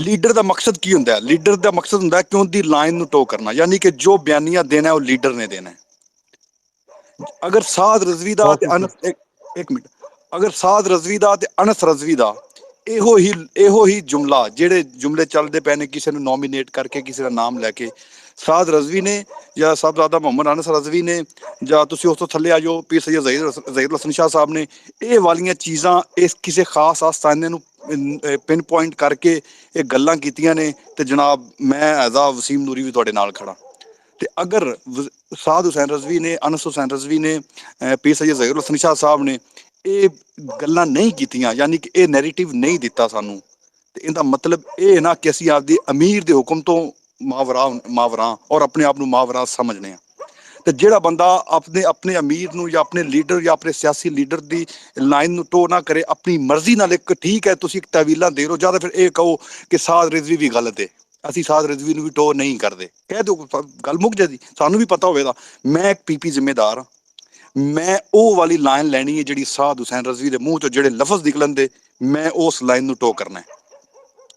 ਲੀਡਰ ਦਾ ਮਕਸਦ ਕੀ ਹੁੰਦਾ ਹੈ? ਲੀਡਰ ਦਾ ਮਕਸਦ ਹੁੰਦਾ ਹੈ ਕਿ ਉਹਦੀ ਲਾਈਨ ਨੂੰ ਟੋ ਕਰਨਾ, ਯਾਨੀ ਕਿ ਜੋ ਬਿਆਨੀਆਂ ਦੇਣਾ ਉਹ ਲੀਡਰ ਨੇ ਦੇਣਾ ਹੈ। ਅਗਰ ਸਾਦ ਰਜ਼ਵੀ ਦਾ ਤੇ 100%। ਇੱਕ ਮਿੰਟ, ਅਗਰ ਸਾਦ ਰਜ਼ਵੀ ਦਾ ਤੇ ਅਨਸ ਰਜ਼ਵੀ ਦਾ ਇਹੋ ਹੀ ਜੁਮਲਾ, ਜਿਹੜੇ ਜੁਮਲੇ ਚੱਲਦੇ ਪਏ ਨੇ ਕਿਸੇ ਨੂੰ ਨੋਮੀਨੇਟ ਕਰਕੇ ਕਿਸੇ ਦਾ ਨਾਮ ਲੈ ਕੇ, ਸਾਦ ਰਜ਼ਵੀ ਨੇ ਜਾਂ ਸਾਹਿਬਜ਼ਾਦਾ ਮੁਹੰਮਦ ਅਨਸ ਰਜ਼ਵੀ ਨੇ, ਜਾਂ ਤੁਸੀਂ ਉਸ ਤੋਂ ਥੱਲੇ ਆ ਜਾਓ ਪੀਰ ਸੈਯਦ ਜ਼ਹੀਰ ਹਸਨ ਸ਼ਾਹ ਸਾਹਿਬ ਨੇ, ਇਹ ਵਾਲੀਆਂ ਚੀਜ਼ਾਂ ਇਸ ਕਿਸੇ ਖਾਸ ਆਸਤਾਨੇ ਨੂੰ ਪਿਨ ਪੁਆਇੰਟ ਕਰਕੇ ਇਹ ਗੱਲਾਂ ਕੀਤੀਆਂ ਨੇ, ਤੇ ਜਨਾਬ ਮੈਂ ਐਜ਼ ਆ ਵਸੀਮ ਨੂਰੀ ਵੀ ਤੁਹਾਡੇ ਨਾਲ ਖੜਾ। ਤੇ ਅਗਰ ਸਾਦ ਹੁਸੈਨ ਰਜ਼ਵੀ ਨੇ, ਅਨਸ ਹੁਸੈਨ ਰਜ਼ਵੀ ਨੇ, ਪੀਰ ਸੈਯਦ ਜ਼ਹੀਰ ਹਸਨ ਸ਼ਾਹ ਸਾਹਿਬ ਨੇ ਇਹ ਗੱਲਾਂ ਨਹੀਂ ਕੀਤੀਆਂ, ਯਾਨੀ ਕਿ ਇਹ ਨੈਰੇਟਿਵ ਨਹੀਂ ਦਿੱਤਾ ਸਾਨੂੰ, ਤੇ ਇਹਦਾ ਮਤਲਬ ਇਹ ਨਾ ਕਿ ਅਸੀਂ ਆਪਦੇ ਅਮੀਰ ਦੇ ਹੁਕਮ ਤੋਂ ਮਾਵਰਾ ਔਰ ਆਪਣੇ ਆਪ ਨੂੰ ਮਾਵਰਾ ਸਮਝਦੇ ਹਾਂ। ਤੇ ਜਿਹੜਾ ਬੰਦਾ ਆਪਣੇ ਅਮੀਰ ਨੂੰ ਜਾਂ ਆਪਣੇ ਲੀਡਰ ਜਾਂ ਆਪਣੇ ਸਿਆਸੀ ਲੀਡਰ ਦੀ ਲਾਈਨ ਨੂੰ ਟੋ ਨਾ ਕਰੇ, ਆਪਣੀ ਮਰਜ਼ੀ ਨਾਲ, ਇੱਕ ਠੀਕ ਹੈ ਤੁਸੀਂ ਇੱਕ ਤਵੀਲਾਂ ਦੇ ਰਹੋ, ਜਾਂ ਤਾਂ ਫਿਰ ਇਹ ਕਹੋ ਕਿ ਸਾਦ ਰਿਜ਼ਵੀ ਵੀ ਗਲਤ ਹੈ, ਅਸੀਂ ਸਾਦ ਰਿਜ਼ਵੀ ਨੂੰ ਵੀ ਟੋ ਨਹੀਂ ਕਰਦੇ, ਕਹਿ ਦਿਓ, ਗੱਲ ਮੁੱਕ ਜਾਂਦੀ, ਸਾਨੂੰ ਵੀ ਪਤਾ ਹੋਵੇਗਾ। ਮੈਂ ਇੱਕ ਪੀਪੀ ਜ਼ਿੰਮੇਦਾਰ ਹਾਂ, ਮੈਂ ਉਹ ਵਾਲੀ ਲਾਈਨ ਲੈਣੀ ਹੈ ਜਿਹੜੀ ਸਾਦ ਹੁਸੈਨ ਰਜ਼ਵੀ ਦੇ ਮੂੰਹ ਚੋਂ ਜਿਹੜੇ ਲਫ਼ਜ਼ ਨਿਕਲਣ ਦੇ, ਮੈਂ ਉਸ ਲਾਈਨ ਨੂੰ ਟੋ ਕਰਨਾ ਹੈ,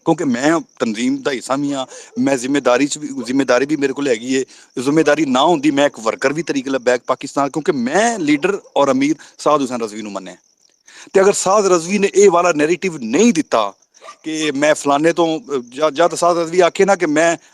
ਕਿਉਂਕਿ ਮੈਂ ਤਨਜ਼ੀਮ ਦਾ ਹਿੱਸਾ ਵੀ ਹਾਂ, ਮੈਂ ਜ਼ਿੰਮੇਦਾਰੀ ਵੀ ਮੇਰੇ ਕੋਲ ਹੈਗੀ ਹੈ। ਜ਼ਿੰਮੇਦਾਰੀ ਨਾ ਹੁੰਦੀ ਮੈਂ ਇੱਕ ਵਰਕਰ ਵੀ ਤਰੀਕੇ ਲਬੈਕ ਪਾਕਿਸਤਾਨ, ਕਿਉਂਕਿ ਮੈਂ ਲੀਡਰ ਔਰ ਅਮੀਰ ਸਾਦ ਹੁਸੈਨ ਰਜ਼ਵੀ ਨੂੰ ਮੰਨਿਆ। ਤੇ ਅਗਰ ਸਾਦ ਰਜ਼ਵੀ ਨੇ ਇਹ ਵਾਲਾ ਨੈਰੇਟਿਵ ਨਹੀਂ ਦਿੱਤਾ ਕਿ ਮੈਂ ਫਲਾਣੇ ਤੋਂ, ਜਦ ਸਾਦ ਰਜ਼ਵੀ ਆਖੇ ਨਾ ਕਿ ਮੈਂ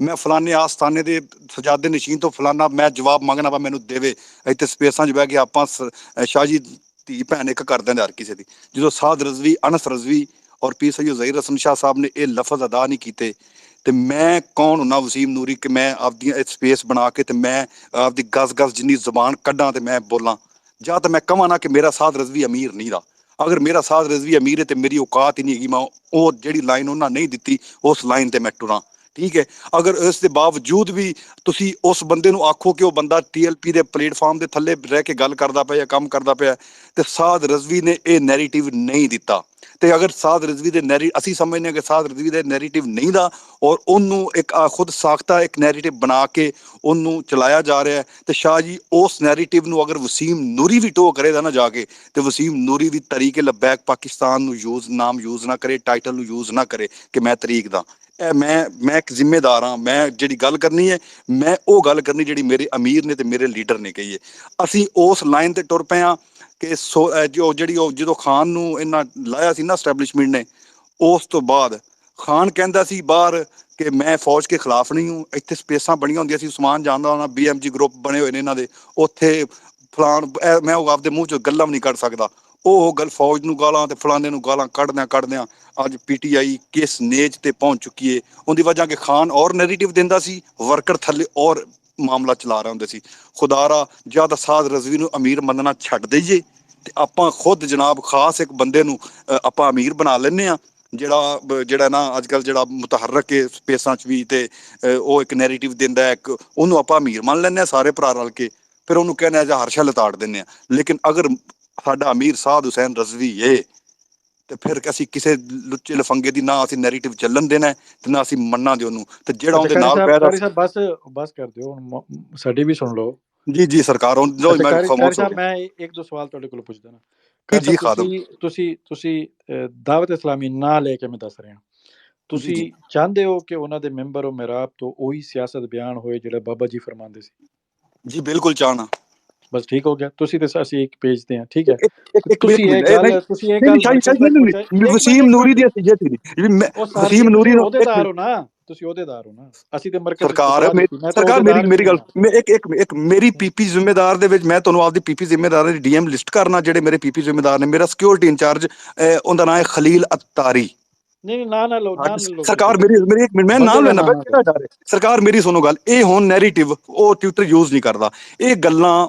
ਮੈਂ ਫਲਾਣੇ ਆਸਥਾਨੇ ਦੇ ਸਜਾਦੇ ਨਸ਼ੀਨ ਤੋਂ ਫਲਾਣਾ ਮੈਂ ਜਵਾਬ ਮੰਗਣਾ ਪਾ, ਮੈਨੂੰ ਦੇਵੇ, ਇੱਥੇ ਸਪੇਸਾਂ 'ਚ ਬਹਿ ਕੇ ਆਪਾਂ ਸ਼ਾਹ ਜੀ ਧੀ ਭੈਣ ਇੱਕ ਕਰ ਦਿੰਦੇ ਹਰ ਕਿਸੇ ਦੀ। ਜਦੋਂ ਸਾਦ ਰਜ਼ਵੀ, ਅਨਸ ਰਜ਼ਵੀ ਔਰ ਪੀਰ ਸੈਯਦ ਜ਼ਹੀਰ ਹਸਨ ਸ਼ਾਹ ਸਾਹਿਬ ਨੇ ਇਹ ਲਫ਼ਜ਼ ਅਦਾ ਨਹੀਂ ਕੀਤੇ, ਤੇ ਮੈਂ ਕੌਣ ਹੁੰਨਾ ਵਸੀਮ ਨੂਰੀ ਕਿ ਮੈਂ ਆਪਦੀਆਂ ਸਪੇਸ ਬਣਾ ਕੇ ਤੇ ਮੈਂ ਆਪਦੀ ਗਜ਼ ਜਿੰਨੀ ਜ਼ੁਬਾਨ ਕੱਢਾਂ ਤੇ ਮੈਂ ਬੋਲਾਂ, ਜਾਂ ਤਾਂ ਮੈਂ ਕਹਾਂ ਨਾ ਕਿ ਮੇਰਾ ਸਾਦ ਰਜ਼ਵੀ ਅਮੀਰ ਨਹੀਂ ਦਾ। ਅਗਰ ਮੇਰਾ ਸਾਦ ਰਜ਼ਵੀ ਅਮੀਰ ਹੈ ਤੇ ਮੇਰੀ ਔਕਾਤ ਹੀ ਨਹੀਂ ਹੈਗੀ, ਮੈਂ ਉਹ ਜਿਹੜੀ ਲਾਈਨ ਉਹਨਾਂ ਨਹੀਂ ਦਿੱਤੀ ਉਸ ਲਾਈਨ ਤੇ ਮੈਂ ਟੁਰਾਂ, ਠੀਕ ਹੈ। ਅਗਰ ਇਸ ਦੇ ਬਾਵਜੂਦ ਵੀ ਤੁਸੀਂ ਉਸ ਬੰਦੇ ਨੂੰ ਆਖੋ ਕਿ ਉਹ ਬੰਦਾ TLP ਦੇ ਪਲੇਟਫਾਰਮ ਦੇ ਥੱਲੇ ਰਹਿ ਕੇ ਗੱਲ ਕਰਦਾ ਪਿਆ ਜਾਂ ਕੰਮ ਕਰਦਾ ਪਿਆ, ਤੇ ਸਾਦ ਰਜ਼ਵੀ ਨੇ ਇਹ ਨੈਰੇਟਿਵ ਨਹੀਂ ਦਿੱਤਾ, ਤੇ ਅਗਰ ਸਾਦ ਰਜ਼ਵੀ ਦੇ ਅਸੀਂ ਸਮਝਦੇ ਹਾਂ ਕਿ ਸਾਦ ਰਜ਼ਵੀ ਦੇ ਨੈਰੇਟਿਵ ਨਹੀਂ ਦਾ, ਔਰ ਉਹਨੂੰ ਇੱਕ ਖੁਦ ਸਾਖਤਾ ਇੱਕ ਨੈਰੇਟਿਵ ਬਣਾ ਕੇ ਉਹਨੂੰ ਚਲਾਇਆ ਜਾ ਰਿਹਾ ਹੈ, ਤੇ ਸ਼ਾਹ ਜੀ ਉਸ ਨੈਰੇਟਿਵ ਨੂੰ ਅਗਰ ਵਸੀਮ ਨੂਰੀ ਵੀ ਟੋ ਕਰੇਗਾ ਨਾ ਜਾ ਕੇ, ਤੇ ਵਸੀਮ ਨੂਰੀ ਵੀ ਤਰੀਕੇ ਲਬੈਕ ਪਾਕਿਸਤਾਨ ਨੂੰ ਨਾਮ ਯੂਜ਼ ਨਾ ਕਰੇ, ਟਾਈਟਲ ਨੂੰ ਯੂਜ਼ ਨਾ ਕਰੇ ਕਿ ਮੈਂ ਤਰੀਕ ਦਾ। ਮੈਂ ਇੱਕ ਜ਼ਿੰਮੇਦਾਰ ਹਾਂ, ਮੈਂ ਜਿਹੜੀ ਗੱਲ ਕਰਨੀ ਹੈ ਮੈਂ ਉਹ ਗੱਲ ਕਰਨੀ ਜਿਹੜੀ ਮੇਰੇ ਅਮੀਰ ਨੇ ਤੇ ਮੇਰੇ ਲੀਡਰ ਨੇ ਕਹੀ ਹੈ। ਅਸੀਂ ਉਸ ਲਾਈਨ ਤੇ ਟੁਰ ਪਏ ਹਾਂ ਕਿ ਜਦੋਂ ਖਾਨ ਨੂੰ ਇਹਨਾਂ ਲਾਇਆ ਸੀ ਨਾ ਸਟੈਬਲਿਸ਼ਮੈਂਟ ਨੇ, ਉਸ ਤੋਂ ਬਾਅਦ ਖਾਨ ਕਹਿੰਦਾ ਸੀ ਬਾਹਰ ਕਿ ਮੈਂ ਫੌਜ ਕੇ ਖਿਲਾਫ ਨਹੀਂ ਹੂੰ, ਇੱਥੇ ਸਪੇਸਾਂ ਬਣੀਆਂ ਹੁੰਦੀਆਂ ਸੀ, ਉਸਮਾਨ ਜਾਣਦਾ ਹੋਣਾ, BMG ਗਰੁੱਪ ਬਣੇ ਹੋਏ ਨੇ ਇਹਨਾਂ ਦੇ, ਉੱਥੇ ਫਲਾਣ, ਮੈਂ ਉਹ ਆਪਦੇ ਮੂੰਹ ਚੋਂ ਗੱਲਾਂ ਵੀ ਨਹੀਂ ਕੱਢ ਸਕਦਾ, ਉਹ ਗੱਲ ਫੌਜ ਨੂੰ ਗਾਲਾਂ ਤੇ ਫਲਾਣੇ ਨੂੰ ਗਾਲਾਂ ਕੱਢਦਿਆਂ ਅੱਜ PTI ਕਿਸ ਨੇਜ ਤੇ ਪਹੁੰਚ ਚੁੱਕੀ ਹੈ। ਉਹਦੀ ਵਜ੍ਹਾ ਕਿ ਖਾਨ ਔਰ ਨੈਰੇਟਿਵ ਦਿੰਦਾ ਸੀ, ਵਰਕਰ ਥੱਲੇ ਔਰ ਮਾਮਲਾ ਚਲਾ ਰਹੇ ਹੁੰਦੇ ਸੀ। ਖੁਦਾਰਾ ਜਾਂ ਤਾਂ ਸਾਦ ਰਜ਼ਵੀ ਨੂੰ ਅਮੀਰ ਮੰਨਣਾ ਛੱਡ ਦੇਈਏ ਤੇ ਆਪਾਂ ਖੁਦ ਜਨਾਬ ਖਾਸ ਇੱਕ ਬੰਦੇ ਨੂੰ ਆਪਾਂ ਅਮੀਰ ਬਣਾ ਲੈਂਦੇ ਹਾਂ, ਜਿਹੜਾ ਨਾ ਅੱਜ ਕੱਲ੍ਹ ਜਿਹੜਾ ਮੁਤਹਰਕ ਹੈ ਸਪੇਸਾਂ 'ਚ ਵੀ, ਤੇ ਉਹ ਇੱਕ ਨੈਰੇਟਿਵ ਦਿੰਦਾ, ਇੱਕ ਉਹਨੂੰ ਆਪਾਂ ਅਮੀਰ ਮੰਨ ਲੈਂਦੇ ਹਾਂ ਸਾਰੇ ਭਰਾ ਰਲ ਕੇ। ਫਿਰ ਉਹਨੂੰ ਕਹਿੰਦੇ ਜਾਂ ਹਰਸ਼ਾ ਲਤਾੜ ਦਿੰਦੇ ਆ। ਲੇਕਿਨ ਅਗਰ ਸਾਡਾ ਅਮੀਰ ਸਾਦ ਹੁਸੈਨ ਰਜ਼ਵੀ ਏ ਤੇ ਫਿਰ ਅਸੀਂ ਕਿਸੇ ਲੁੱਚੇ ਲਫੰਗੇ ਦੀ ਨਾ ਅਸੀਂ ਨੈਰੇਟਿਵ ਚੱਲਣ ਦੇਣਾ ਤੇ ਨਾ ਅਸੀਂ ਮੰਨਾਂਗੇ ਉਹਨੂੰ। ਤੇ ਜਿਹੜਾ ਉਹਦੇ ਨਾਲ ਪੈਦਾ ਕਾਰੀ ਸਾਹਿਬ ਬਸ ਕਰ ਦਿਓ ਹੁਣ, ਸਾਡੀ ਵੀ ਸੁਣ ਲਓ। ਜੀ ਸਰਕਾਰ ਹੁਣ ਜੋ ਮੈਂ ਕਾਰੀ ਖਾਮੋਸ਼ ਹੋ ਸਾਹਿਬ ਗਿਆ। ਮੈਂ ਇੱਕ ਦੋ ਸਵਾਲ ਤੁਹਾਡੇ ਕੋਲ ਪੁੱਛਦਾ ਨਾ। ਕਾਰੀ ਜੀ ਸਾਹਿਬ ਤੁਸੀਂ ਦਾਵਤ ਇਸਲਾਮੀ ਨਾ ਲੈ ਕੇ ਮੈਂ ਦੱਸ ਰਿਹਾ, ਤੁਸੀਂ ਚਾਹੁੰਦੇ ਹੋ ਕਿ ਉਹਨਾਂ ਦੇ ਮੈਂਬਰ ਉਹ ਮਿਹਰਾਬ ਤੋਂ ਉਹੀ ਸਿਆਸਤ ਬਿਆਨ ਹੋਏ ਜਿਹੜਾ ਬਾਬਾ ਜੀ ਫਰਮਾਉਂਦੇ ਸੀ? ਜੀ ਬਿਲਕੁਲ ਚਾਹਣਾ। ਬਸ ਠੀਕ ਹੋ ਗਿਆ, ਤੁਸੀਂ ਤੇ ਅਸੀਂ ਇੱਕ ਪੇਜ ਤੇ ਹਾਂ, ਠੀਕ ਹੈ। ਤੁਸੀਂ ਇਹ ਗੱਲ ਵਸੀਮ ਨੂਰੀ ਦੀ ਅਸੀਅਤ ਹੀ ਵਸੀਮ ਨੂਰੀ ਨੂੰ ਅਹੁਦੇਦਾਰ ਹੋ ਨਾ, ਤੁਸੀਂ ਅਹੁਦੇਦਾਰ ਹੋ ਨਾ, ਅਸੀਂ ਤੇ ਮਰਕਜ਼ ਸਰਕਾਰ ਮੇਰੀ ਗੱਲ, ਮੈਂ ਇੱਕ ਮੇਰੀ ਪੀਪੀ ਜ਼ਿੰਮੇਦਾਰ ਦੇ ਵਿੱਚ ਮੈਂ ਤੁਹਾਨੂੰ ਆਪਦੀ ਪੀਪੀ ਜ਼ਿੰਮੇਦਾਰਾਂ ਦੀ ਡੀਐਮ ਲਿਸਟ ਕਰਨਾ ਜਿਹੜੇ ਮੇਰੇ ਪੀਪੀ ਜ਼ਿੰਮੇਦਾਰ ਨੇ। ਮੇਰਾ ਸਿਕਿਉਰਿਟੀ ਇੰਚਾਰਜ ਉਹਦਾ ਨਾਮ ਹੈ ਖਲੀਲ ਅਤਾਰੀ। ਨਹੀਂ ਨਾ ਲਓ ਸਰਕਾਰ ਮੇਰੀ ਮੈਂ ਨਾਮ ਲੈਣਾ ਕਿਹੜਾ ਡਰ ਹੈ। ਸਰਕਾਰ ਮੇਰੀ ਸੁਣੋ ਗੱਲ, ਇਹ ਹੁਣ ਨੈਰੇਟਿਵ ਉਹ ਟਵਿੱਟਰ ਯੂਜ਼ ਨਹੀਂ ਕਰਦਾ, ਇਹ ਗੱਲਾਂ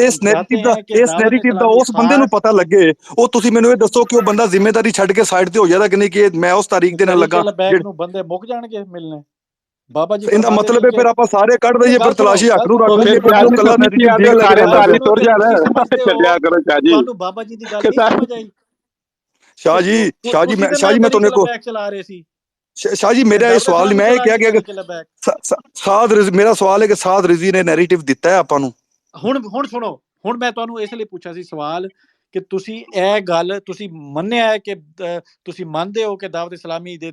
ਇਸ ਨੈਰੇਟਿਵ ਦਾ ਉਸ ਬੰਦੇ ਨੂੰ ਪਤਾ ਲੱਗੇ। ਉਹ ਤੁਸੀਂ ਮੈਨੂੰ ਇਹ ਦੱਸੋ ਕਿ ਉਹ ਬੰਦਾ ਜ਼ਿੰਮੇਵਾਰੀ ਛੱਡ ਕੇ ਸਾਈਡ ਤੇ ਹੋ ਜਾਂਦਾ ਕਿ ਨਹੀਂ, ਕਿ ਮੈਂ ਉਸ ਤਾਰੀਖ ਦੇ ਨਾਲ ਲੱਗਾ ਬੰਦੇ ਮੁੱਕ ਜਾਣਗੇ ਮਿਲਣੇ ਬਾਬਾ ਜੀ। ਇਹਦਾ ਮਤਲਬ ਹੈ ਫਿਰ ਆਪਾਂ ਸਾਰੇ ਕੱਢ ਦਈਏ, ਫਿਰ ਤਲਾਸ਼ੀ ਹੱਕ ਨੂੰ ਰੱਖ ਲਈਏ। ਤੁਹਾਨੂੰ ਬਾਬਾ ਜੀ ਦੀ ਗੱਲ ਨਹੀਂ ਸਮਝ ਆਈ? ਸ਼ਾਹ ਜੀ ਮੈਂ ਤੁਹਾਨੂੰ ਚਲਾ ਰਹੇ ਸੀ। ਸ਼ਾਹ ਜੀ ਮੇਰਾ ਇਹ ਸਵਾਲ ਨਹੀਂ, ਮੈਂ ਇਹ ਕਿਹਾ ਕਿ ਮੇਰਾ ਸਵਾਲ ਹੈ ਕਿ ਸਾਦ ਰਿਜ਼ੀ ਨੇ ਨੈਰੇਟਿਵ ਦਿੱਤਾ ਹੈ ਆਪਾਂ ਨੂੰ। ਹੁਣ ਸੁਣੋ, ਹੁਣ ਮੈਂ ਤੁਹਾਨੂੰ ਇਸ ਲਈ ਪੁੱਛਿਆ ਸੀ ਸਵਾਲ ਕਿ ਤੁਸੀਂ ਇਹ ਗੱਲ ਤੁਸੀਂ ਮੰਨਿਆ ਹੈ ਕਿ ਤੁਸੀਂ ਮੰਨਦੇ ਹੋ ਕਿ ਦਾਵਤ ਇਸਲਾਮੀ ਦੇ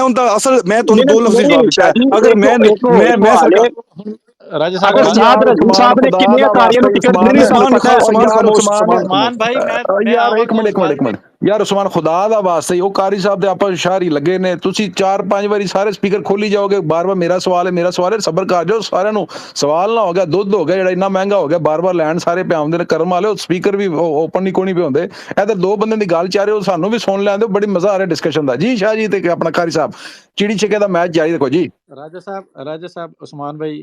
ਉਹਦਾ ਅਸਲ ਮੈਂ ਤੁਹਾਨੂੰ ਦੋ ਲਫ਼ਜ਼ ਜਵਾਬ ਦਿੱਤਾ। ਅਗਰ ਮੈਂ ਰਾਜਾ ਸਾਹਿਬ ਨੇ ਕਿੰਨੀਆਂ ਤਾਰੀਆਂ ਨੂੰ ਟਿਕਟ ਨਹੀਂ ਉਸਮਾਨ ਭਾਈ ਮੈਂ ਯਾਰ ਇੱਕ ਮਿੰਟ ਯਾਰ ਉਸਮਾਨ ਖੁਦਾ ਦਾ ਵਾਸਤੇ ਉਹ ਕਾਰੀ ਸਾਹਿਬ ਦੇ ਆਪਾਂ ਸ਼ਾਇਰੀ ਲੱਗੇ ਨੇ, ਤੁਸੀਂ 4-5 ਵਾਰੀ ਸਾਰੇ ਸਪੀਕਰ ਖੋਲੀ ਜਾਓਗੇ ਬਾਰ-ਬਾਰ ਮੇਰਾ ਸਵਾਲ ਹੈ ਸਬਰ ਕਰ ਜਾਓ। ਸਾਰਿਆਂ ਨੂੰ ਸਵਾਲ ਨਾ ਹੋ ਗਿਆ, ਦੁੱਧ ਹੋ ਗਿਆ ਜਿਹੜਾ ਇੰਨਾ ਮਹਿੰਗਾ ਹੋ ਗਿਆ, ਬਾਰ-ਬਾਰ ਲੈਣ ਸਾਰੇ ਪਿਆਉਂਦੇ ਨੇ ਕਰਮ ਵਾਲੇ। ਸਪੀਕਰ ਵੀ ਓਪਨ ਨਹੀਂ ਕੋਣੀ ਪਏ ਹੁੰਦੇ। ਇਧਰ ਦੋ ਬੰਦੇ ਦੀ ਗੱਲ ਚਾਹ ਰਹੇ ਹੋ, ਸਾਨੂੰ ਵੀ ਸੁਣ ਲੈਂਦੇ, ਬੜੀ ਮਜ਼ਾ ਆ ਰਿਹਾ ਡਿਸਕਸ਼ਨ ਦਾ। ਜੀ ਸ਼ਾਹ ਜੀ ਤੇ ਆਪਣਾ ਕਾਰੀ ਸਾਹਿਬ ਚਿੜੀ ਛਿੱਕੇ ਦਾ ਮੈਚ ਜਾਰੀ ਰੱਖੋ ਜੀ। ਰਾਜਾ ਸਾਹਿਬ ਉਸਮਾਨ ਭਾਈ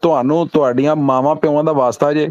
ਤੁਹਾਨੂੰ ਤੁਹਾਡੀਆਂ ਮਾਵਾਂ ਪਿਓਾਂ ਦਾ ਵਾਸਤਾ ਜੇ,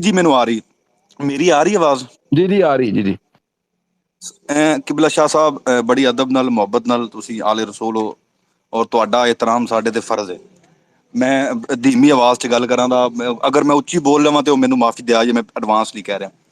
ਜੀ ਮੈਨੂੰ ਆ ਰਹੀ, ਮੇਰੀ ਆ ਰਹੀ ਆਵਾਜ਼? ਜੀ ਆ ਰਹੀ ਜੀ। ਕਿਬਲਾ ਸ਼ਾਹ ਸਾਹਿਬ ਬੜੀ ਅਦਬ ਨਾਲ ਮੁਹੱਬਤ ਨਾਲ ਤੁਸੀਂ ਆਲੇ ਰਸੂਲ ਹੋ ਔਰ ਤੁਹਾਡਾ ਇਹਤਰਾਮ ਸਾਡੇ ਤੇ ਫਰਜ਼ ਹੈ। ਮੈਂ ਧੀਮੀ ਆਵਾਜ਼ 'ਚ ਗੱਲ ਕਰਾਂ ਦਾ, ਅਗਰ ਮੈਂ ਉੱਚੀ ਬੋਲ ਲਵਾਂ ਤੇ ਉਹ ਮੈਨੂੰ ਮਾਫੀ ਦਿਆ ਜੇ, ਮੈਂ ਐਡਵਾਂਸ ਨਹੀਂ ਕਹਿ ਰਿਹਾ।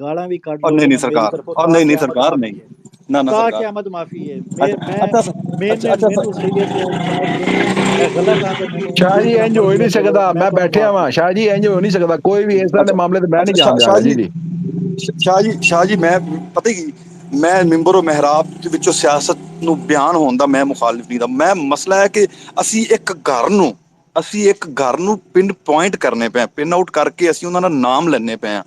ਗਾਲਾਂ ਵੀ ਕੱਢ ਲਓ। ਨਹੀਂ ਸਰਕਾਰ, ਨਹੀਂ ਸਰਕਾਰ, ਨਹੀਂ ਨਾ ਸਰਕਾਰ ਕੀ ਆਮਦ ਮਾਫੀ ਹੈ। ਮੈਨੂੰ ਸਹੀ ਤੋਂ ਸਮਝ ਕੇ ਗਲਤ ਆ ਤੇ ਮੈਨੂੰ ਸ਼ਾਹ ਜੀ ਇੰਜ ਹੋ ਹੀ ਨਹੀਂ ਸਕਦਾ। ਮੈਂ ਬੈਠਿਆ ਵਾਂ ਸ਼ਾਹ ਜੀ, ਇੰਜ ਹੋ ਨਹੀਂ ਸਕਦਾ ਕੋਈ ਵੀ ਇਸ ਤਰ੍ਹਾਂ ਦੇ ਮਾਮਲੇ ਤੇ ਮੈਂ ਨਹੀਂ ਜਾਣਦਾ ਜੀ। ਸ਼ਾਹ ਜੀ ਮੈਂ ਪਤਾ ਕੀ, ਮੈਂ ਮਿੰਬਰ ਓ ਮਹਿਰਾਬ ਦੇ ਵਿੱਚੋਂ ਸਿਆਸਤ ਨੂੰ ਬਿਆਨ ਹੋਣ ਦਾ ਮੈਂ ਮੁਖਾਲਿਫ ਨਹੀਂ ਦਾ। ਮੈਂ ਮਸਲਾ ਹੈ ਕਿ ਅਸੀਂ ਇੱਕ ਘਰ ਨੂੰ ਅਸੀਂ ਇੱਕ ਘਰ ਨੂੰ ਪਿੰਨ ਪੁਆਇੰਟ ਕਰਨੇ ਪਏ, ਪਿੰਨ ਆਊਟ ਕਰਕੇ ਅਸੀਂ ਉਹਨਾਂ ਦਾ ਨਾਮ ਲੈਣੇ ਪਏ ਆ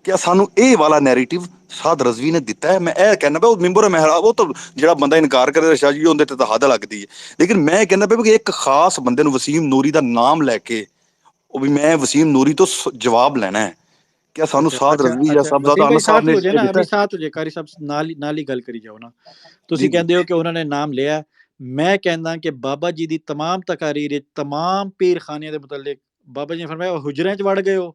ਕਿ ਸਾਨੂੰ ਇਹ ਵਾਲਾ ਨੈਰੇਟਿਵ ਸਾਦ ਰਜ਼ਵੀ ਨੇ ਦਿੱਤਾ ਹੈ। ਮੈਂ ਇਹ ਕਹਿੰਦਾ ਪਿਆ ਉਹ ਮੈਂਬਰ ਮਹਿਰਾਬ, ਉਹ ਤਾਂ ਜਿਹੜਾ ਬੰਦਾ ਇਨਕਾਰ ਕਰੇ ਸ਼ਾਹ ਜੀ ਉਹਦੇ ਤੇ ਤਾਂ ਹੱਦ ਲੱਗਦੀ ਹੈ, ਲੇਕਿਨ ਮੈਂ ਕਹਿੰਦਾ ਪਿਆ ਕਿ ਇੱਕ ਖਾਸ ਬੰਦੇ ਨੂੰ ਵਸੀਮ ਨੂਰੀ ਦਾ ਨਾਮ ਲੈ ਕੇ ਉਹ ਵੀ ਮੈਂ ਵਸੀਮ ਨੂਰੀ ਤੋਂ ਜਵਾਬ ਲੈਣਾ ਹੈ ਕਿ ਸਾਨੂੰ ਅੱਛਾ ਸਾਦ ਅੱਛਾ ਰਜ਼ਵੀ ਜਾਂ ਅੱਛਾ ਸਾਹਿਬਜ਼ਾਦਾ ਵਸੀਮ ਭਾਈ ਅਨਸ ਸਾਹਿਬ ਸਾਥ ਨੇ ਹੋ ਜਾਏ ਨਾ, ਦਿੱਤਾ ਅਭੀ ਹੈ। ਸਾਥ ਹੋ ਜਾਏ, ਕਾਰੀ ਸਾਹਿਬ ਨਾਲ ਹੀ ਗੱਲ ਕਰੀ ਜਾਓ ਨਾ। ਜੀ ਤੁਸੀਂ ਕਹਿੰਦੇ ਹੋ ਕਿ ਉਹਨਾਂ ਨੇ ਨਾਮ ਲਿਆ, ਮੈਂ ਕਹਿੰਦਾ ਕਿ ਬਾਬਾ ਜੀ ਦੀ ਤਮਾਮ ਤਕਾਰੀਰ, ਤਮਾਮ ਪੀਰ ਖਾਨਿਆਂ ਦੇ ਮੁਤਲਕ ਬਾਬਾ ਜੀ ਨੇ ਫਰਮਾਇਆ ਹੁਜਰਿਆਂ 'ਚ ਵੜ ਗਏ ਹੋ,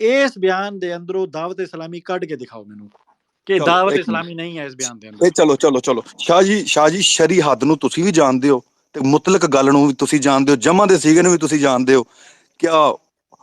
ਇਸ ਬਿਆਨ ਦੇ ਅੰਦਰੋਂ ਦਾਵਤ ਇਸਲਾਮੀ ਕੱਢ ਕੇ ਦਿਖਾਓ ਮੈਨੂੰ ਕਿ ਚਲੋ ਦਾਵਤ ਇੱਕ ਮਿੰਟ, ਇਸਲਾਮੀ ਨਹੀਂ ਹੈ ਇਸ ਬਿਆਨ ਦੇ ਇਹ ਅੰਦਰ। ਚਲੋ ਸ਼ਾਹ ਜੀ ਸ਼ਰੀ ਹੱਦ ਨੂੰ ਤੁਸੀਂ ਵੀ ਜਾਣਦੇ ਹੋ ਤੇ ਮੁਤਲਕ ਗੱਲ ਨੂੰ ਵੀ ਤੁਸੀਂ ਜਾਣਦੇ ਹੋ, ਜਮਾ ਦੇ ਸੀਗੇ ਨੂੰ ਵੀ ਤੁਸੀਂ ਜਾਣਦੇ ਹੋ। ਕਿਆ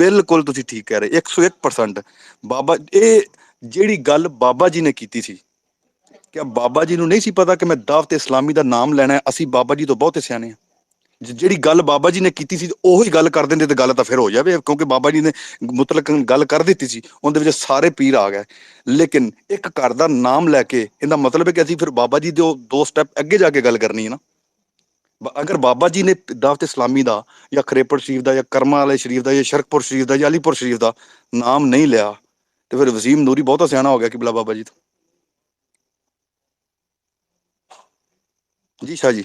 ਬਿਲਕੁਲ ਤੁਸੀਂ ਠੀਕ ਕਹਿ ਰਹੇ 101%। ਬਾਬਾ ਇਹ ਜਿਹੜੀ ਗੱਲ ਬਾਬਾ ਜੀ ਨੇ ਕੀਤੀ ਸੀ, ਕਿ ਬਾਬਾ ਜੀ ਨੂੰ ਨਹੀਂ ਸੀ ਪਤਾ ਕਿ ਮੈਂ ਦਾਵਤ ਇਸਲਾਮੀ ਦਾ ਨਾਮ ਲੈਣਾ ਹੈ? ਅਸੀਂ ਬਾਬਾ ਜੀ ਤੋਂ ਬਹੁਤ ਸਿਆਣੇ ਹਾਂ। ਜਿਹੜੀ ਗੱਲ ਬਾਬਾ ਜੀ ਨੇ ਕੀਤੀ ਸੀ ਉਹੀ ਗੱਲ ਕਰ ਦਿੰਦੇ ਤੇ ਗੱਲ ਤਾਂ ਫਿਰ ਹੋ ਜਾਵੇ, ਕਿਉਂਕਿ ਬਾਬਾ ਜੀ ਨੇ ਮੁਤਲਕ ਗੱਲ ਕਰ ਦਿੱਤੀ ਸੀ, ਉਹਦੇ ਵਿੱਚ ਸਾਰੇ ਪੀਰ ਆ ਗਏ। ਲੇਕਿਨ ਇੱਕ ਘਰ ਦਾ ਨਾਮ ਲੈ ਕੇ ਇਹਦਾ ਮਤਲਬ ਹੈ ਕਿ ਅਸੀਂ ਫਿਰ ਬਾਬਾ ਜੀ ਦੇ ਦੋ ਸਟੈਪ ਅੱਗੇ ਜਾ ਕੇ ਗੱਲ ਕਰਨੀ ਹੈ ਨਾ। ਅਗਰ ਬਾਬਾ ਜੀ ਨੇ ਦਾਵਤ ਇਸਲਾਮੀ ਦਾ ਜਾਂ ਖਰੇਪੜ ਸ਼ਰੀਫ ਦਾ ਜਾਂ ਕਰਮਾਂ ਵਾਲੇ ਸ਼ਰੀਫ ਦਾ ਜਾਂ ਸ਼ਰਕਪੁਰ ਸ਼ਰੀਫ ਦਾ ਜਾਂ ਅਲੀਪੁਰ ਸ਼ਰੀਫ ਦਾ ਨਾਮ ਨਹੀਂ ਲਿਆ ਤੇ ਫਿਰ ਵਸੀਮ ਨੂਰੀ ਬਹੁਤਾ ਸਿਆਣਾ ਹੋ ਗਿਆ ਕਿ ਬਲਾ ਬਾਬਾ ਜੀ ਤੋਂ। ਜੀ ਸ਼ਾਹ ਜੀ।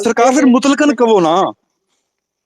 ਸਰਕਾਰ, ਫਿਰ ਮੁਤਲਕਨ ਕਹੋ ਨਾ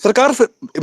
ਸਰਕਾਰ। ਫਿਰ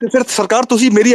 ਤੇ ਫਿਰ ਸਰਕਾਰ ਤੁਸੀਂ ਮੇਰੀ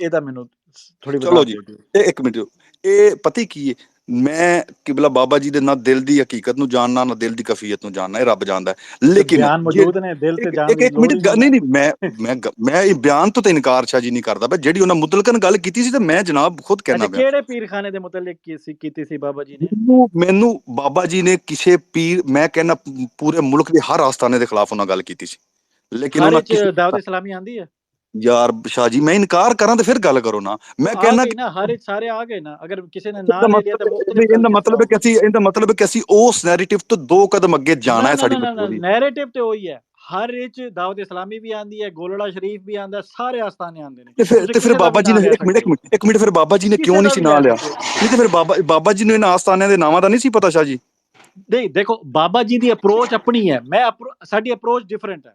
ਇਹਦਾ ਮੈਨੂੰ ਥੋੜੀ ਚਲੋ ਵਜ਼ਾਹਤ ਜੀ ਦੇ ਦਿਓ। ਇਹ ਇੱਕ ਮਿੰਟ, ਇਹ ਪਤਾ ਕੀ ਹੈ, ਮੈਂ ਕਿਬਲਾ ਬਾਬਾ ਜੀ ਦੇ ਨਾ ਦਿਲ ਦੀ ਹਕੀਕਤ ਨੂੰ ਜਾਣਨਾ ਨਾ ਦਿਲ ਦੀ ਕਫੀਅਤ ਨੂੰ ਜਾਣਨਾ, ਇਹ ਰੱਬ ਜਾਣਦਾ ਹੈ। ਤੇ ਲੇਕਿਨ ਬਿਆਨ ਜੇ ਮੌਜੂਦ ਨੇ, ਦਿਲ ਤੇ ਜਾਣ ਇੱਕ ਦੀ ਇੱਕ ਲੋੜ ਮਿੰਟ ਹੀ ਨਹੀਂ ਨਹੀਂ ਹੈ। ਮੈਂ ਇਹ ਬਿਆਨ ਤੋਂ ਤਾਂ ਇਨਕਾਰ ਸ਼ਾਹ ਜੀ ਨਹੀਂ ਕਰਦਾ, ਪਰ ਜਿਹੜੀ ਉਹਨਾਂ ਮੁਤਲਕਨ ਗੱਲ ਕੀਤੀ ਸੀ ਤੇ ਮੈਂ ਜਨਾਬ ਖੁਦ ਅੱਛਾ ਕਹਿਣਾ ਪਿਆ। ਕਿਹੜੇ ਪੀਰਖਾਨੇ ਦੇ ਮੁਤਲਕ ਕੀਤੀ ਸੀ ਬਾਬਾ ਜੀ ਨੇ? ਮੈਨੂੰ ਬਾਬਾ ਜੀ ਨੇ ਕਿਸੇ ਪੀਰ, ਮੈਂ ਕਹਿੰਦਾ ਪੂਰੇ ਮੁਲਕ ਦੇ ਹਰ ਆਸਤਾਨੇ ਦੇ ਖਿਲਾਫ ਉਹਨਾਂ ਗੱਲ ਕੀਤੀ ਸੀ, ਲੇਕਿਨ ਹਰ ਉਹਨਾਂ ਚ ਦਾਵਤ ਇਸਲਾਮੀ ਆਂਦੀ ਹੈ ਯਾਰ ਸ਼ਾਹ ਜੀ ਮੈਂ ਇਨਕਾਰ ਕਰਾਂ ਤੇ ਫਿਰ ਗੱਲ ਕਰੋ ਨਾ। ਮੈਂ ਆ ਕਹਿੰਦਾ ਗਈ ਨਾ, ਹਰ ਚ ਸਾਰੇ ਆ ਗਏ ਨਾ। ਅਗਰ ਕਿਸੇ ਨੇ ਇਹਦਾ ਨਾਂ ਲੈ ਲਿਆ ਤਾਂ ਮੁਖਤਲਿਫ ਗੱਲ ਮਤਲਬ ਹੈ ਕਿ ਅਸੀਂ ਉਸ ਨੈਰੇਟਿਵ ਤੋਂ ਦੋ ਕਦਮ ਅੱਗੇ ਜਾਣਾ ਨਾ ਹੈ। ਨਾ ਸਾਡੀ ਨਾ ਨਾ ਮਜਬੂਰੀ ਨੈਰੇਟਿਵ ਤੇ ਉਹੀ ਹੈ, ਹਰ ਚ ਦਾਵਤ ਇਸਲਾਮੀ ਵੀ ਆਂਦੀ ਹੈ, ਗੋਲੜਾ ਸ਼ਰੀਫ ਵੀ ਆਂਦਾ, ਸਾਰੇ ਆਸਤਾਨੇ ਆਂਦੇ ਨੇ। ਤੁਸੀਂ ਤੇ ਫਿਰ ਕਿਸੇ ਦਾ ਬਾਬਾ ਵੀ ਜੀ ਨਾਂ ਨੇ ਲੈ ਇੱਕ ਸਕਦੇ ਹੋ, ਮਿੰਟ ਫਿਰ ਬਾਬਾ ਜੀ ਨੇ ਕਿਸੇ ਕਿਉਂ ਨਹੀਂ ਦਾ ਸੀ ਵੀ ਨਾਂ ਲੈ ਲਿਆ? ਸਕਦੇ ਹੋ ਤੁਸੀਂ। ਨਹੀਂ ਤੇ ਫਿਰ ਬਾਬਾ ਜੀ ਨੂੰ ਇਹਨਾਂ ਆਸਤਾਨਿਆਂ ਦੇ ਨਾਵਾਂ ਦਾ ਨਹੀਂ ਸੀ ਪਤਾ ਸ਼ਾਹ ਜੀ? ਨਹੀਂ ਦੇਖੋ, ਬਾਬਾ ਜੀ ਦੀ ਅਪਰੋਚ ਆਪਣੀ ਹੈ, ਸਾਡੀ ਅਪਰੋਚ ਡਿਫਰੈਂਟ ਹੈ।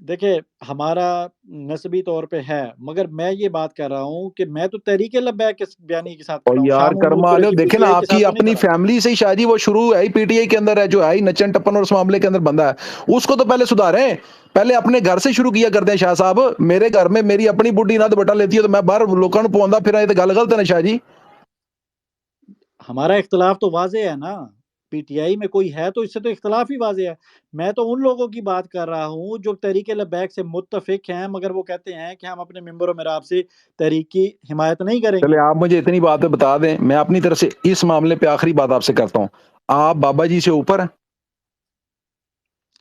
دیکھیں ہمارا نسبی طور پہ ہے، مگر میں یہ بات کر رہا ہوں کہ میں تو تحریک لبیک کے بیانی کے ساتھ اور کھڑا ہوں، یار شاہ کرما محمود لو قریشی پی دیکھیں ٹی نا آئی کے آپ کی ساتھ تو نہیں اپنی کھڑا۔ فیملی سے ہی شاید وہ شروع ہے پی ٹی آئی کے اندر ہے، جو ہے نچن ٹپن اور اس معاملے کے اندر بندہ ہے، اس کو تو پہلے سدھاریں، پہلے اپنے گھر سے شروع کیا کرتے ہیں شاہ صاحب۔ میرے گھر میں میری اپنی بڈھی نہ دوپٹہ لیتی ہے تو میں باہر لوکاں نوں پوندا پھراں، یہ تو گل غلط ہے نا شاہ جی۔ ہمارا اختلاف تو واضح ہے نا، پی ٹی آئی میں کوئی ہے تو اس سے تو اختلاف ہی واضح ہے۔ میں تو ان لوگوں کی بات کر رہا ہوں جو تحریک لبیک سے متفق ہیں، مگر وہ کہتے ہیں کہ ہم اپنے ممبر و محراب سے تحریک کی حمایت نہیں کریں چلے گے۔ آپ مجھے اتنی بات بتا دیں، میں اپنی طرف سے اس معاملے پہ آخری بات آپ سے کرتا ہوں، آپ بابا جی سے اوپر ہیں؟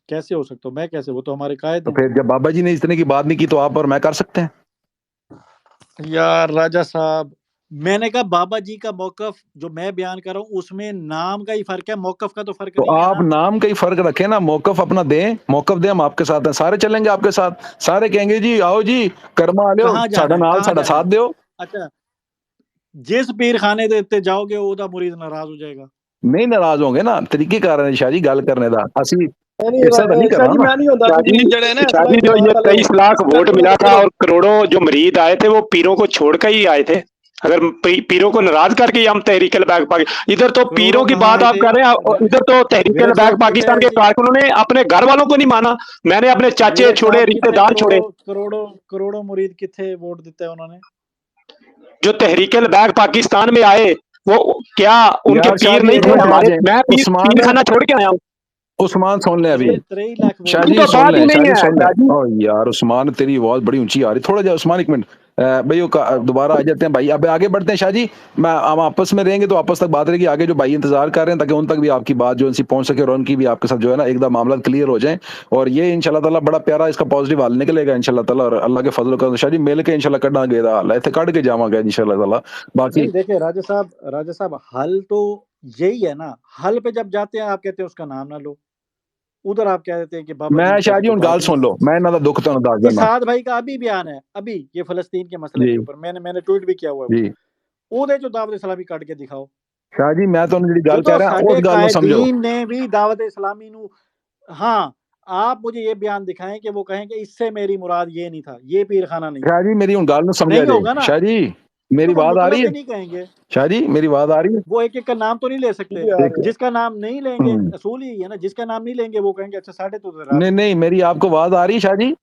کیسے ہو سکتا ہوں میں؟ کیسے؟ وہ تو ہمارے قائد تو ہیں۔ پھر جب بابا جی نے اس طرح کی بات نہیں کی تو آپ اور میں کر سکتے ہیں؟ یار راجہ صاحب، میں نے کہا بابا جی کا موقف جو میں بیان کر رہا ہوں اس میں نام کا ہی فرق ہے، موقف کا تو فرق تو نہیں ہے آپ نا۔ نام کا ہی فرق رکھیں نا، موقف اپنا دیں، موقف دیں، ہم آپ کے ساتھ ہیں، سارے چلیں گے آپ کے ساتھ، سارے کہیں گے جی آؤ جی کرما لو کہاں جانا ساڈا ہے؟ نال کہاں ساڈا جانا ساتھ ہے؟ دیو۔ اچھا، جس پیر خانے دے جاؤ گے وہ مرید ناراض ہو جائے گا۔ نہیں ناراض ہوں گے نا، طریقے کار ہے شاہ جی گل کرنے دا، اسی ایسا تو نہیں شاہ کرنا جی نا۔ میں نہیں ہوتا شاہ کہ جی جڑے نا شاہ اسلامی جی جو جماعت یہ والے 23 لاکھ بسم ووٹ اللہ ملا تھا کرو۔ اور کروڑوں جو مرید آئے تھے وہ پیروں کو چھوڑ کر ہی آئے تھے، اگر پیروں کو ناراض کر کے ہم تحریک البیک ادھر تو پیروں کروڑوں کی کہاں بات آئے آپ تھے؟ کر رہے ہیں، ادھر تو تحریک ورد البیک صاحب کتنے پاکستان آئے کے جی؟ کارکنوں نے اپنے گھر والوں کو نہیں مانا، میں نے اپنے چاچے ورد چھوڑے، صاحب رشتے کتنے دار چھوڑے، کروڑوں مرید کتنے ووٹ دیتے ہیں انہوں نے؟ جو تحریک البیک پاکستان میں آئے وہ کیا ان کے یار شاہ پیر جی نہیں ایک تھے منٹ آ ہمارے؟ جائیں، میں عثمان پیر خانہ چھوڑ کے آیا ہوں، عثمان سن لیں ابھی، 23 لاکھ شاہ ووٹ کی جی تو دیتے ہیں۔ سن بات ہی لیں، شاہ نہیں جی ہے سن لیں۔ شاہ جی۔ او یار عثمان تیری آواز بڑی اونچی آ رہی، تھوڑا جا عثمان ایک منٹ بھائی دوبارہ آ جاتے ہیں بھائی، اب آگے بڑھتے ہیں شاہ جی، ہم آپس میں رہیں گے تو آپس تک بات رہے گی، آگے جو بھائی انتظار کر رہے ہیں تاکہ ان تک بھی آپ کی بات جو ان سے پہنچ سکے اور ان کی بھی آپ کے ساتھ جو ہے نا ایک دم معاملات کلیئر ہو جائیں، اور یہ انشاءاللہ تعالیٰ بڑا پیارا اس کا پازیٹیو حال نکلے گا انشاءاللہ تعالیٰ، اور اللہ کے فضل و کرم شاہ جی مل کے انشاءاللہ کڈنا گے دا حال ہے کڈ کے جاواں گا انشاءاللہ تعالیٰ۔ باقی نہیں دیکھیں راجہ صاحب حل تو یہی ہے نا، حل پہ جب جاتے ہیں آپ کہتے ہیں اس کا نام نہ لو، ادھر آپ کہہ دیتے ہیں کہ بابا میں جی کا شاہ تو جی کوئی ہوں گل بات ہی سن نہیں لو، میں انہاں دا دکھ تانوں دس جی۔ دینا سعد بھائی کا ابھی بیان ہے، ابھی یہ فلسطین کے مسئلے جی کے اوپر میں نے ٹویٹ بھی کیا ہوا ہے، جی وہ دے جو دعوت اسلامی کٹ کے دکھاؤ، شاہ جی میں تانوں جڑی گل جدو کہہ رہا اس ساڈے گل نوں سمجھو۔ قائدین نے بھی دعوت اسلامی نو، ہاں آپ مجھے یہ بیان دکھائیں کہ وہ کہیں کہ اس سے میری مراد یہ نہیں تھا، یہ پیر خانہ نہیں تھا، شاہ جی میری ہوں گل نوں سمجھا نہیں جے، ہوگا نا، شاہ جی میری تو وہ بات آ رہی مطلق ہے، ہی نہیں کہیں گے، شاہ جی میری بات آ رہی ہے؟ وہ ایک ایک کا نام تو نہیں لے سکتے، دیکھ جس کا نام نہیں لیں گے ہوں، اصول ہی ہے نا، جس کا نام نہیں لیں گے وہ کہیں گے اچھا ساڈے تو نہیں راضی نہیں نہیں۔ میری آپ کو آواز آ رہی ہے شاہ جی؟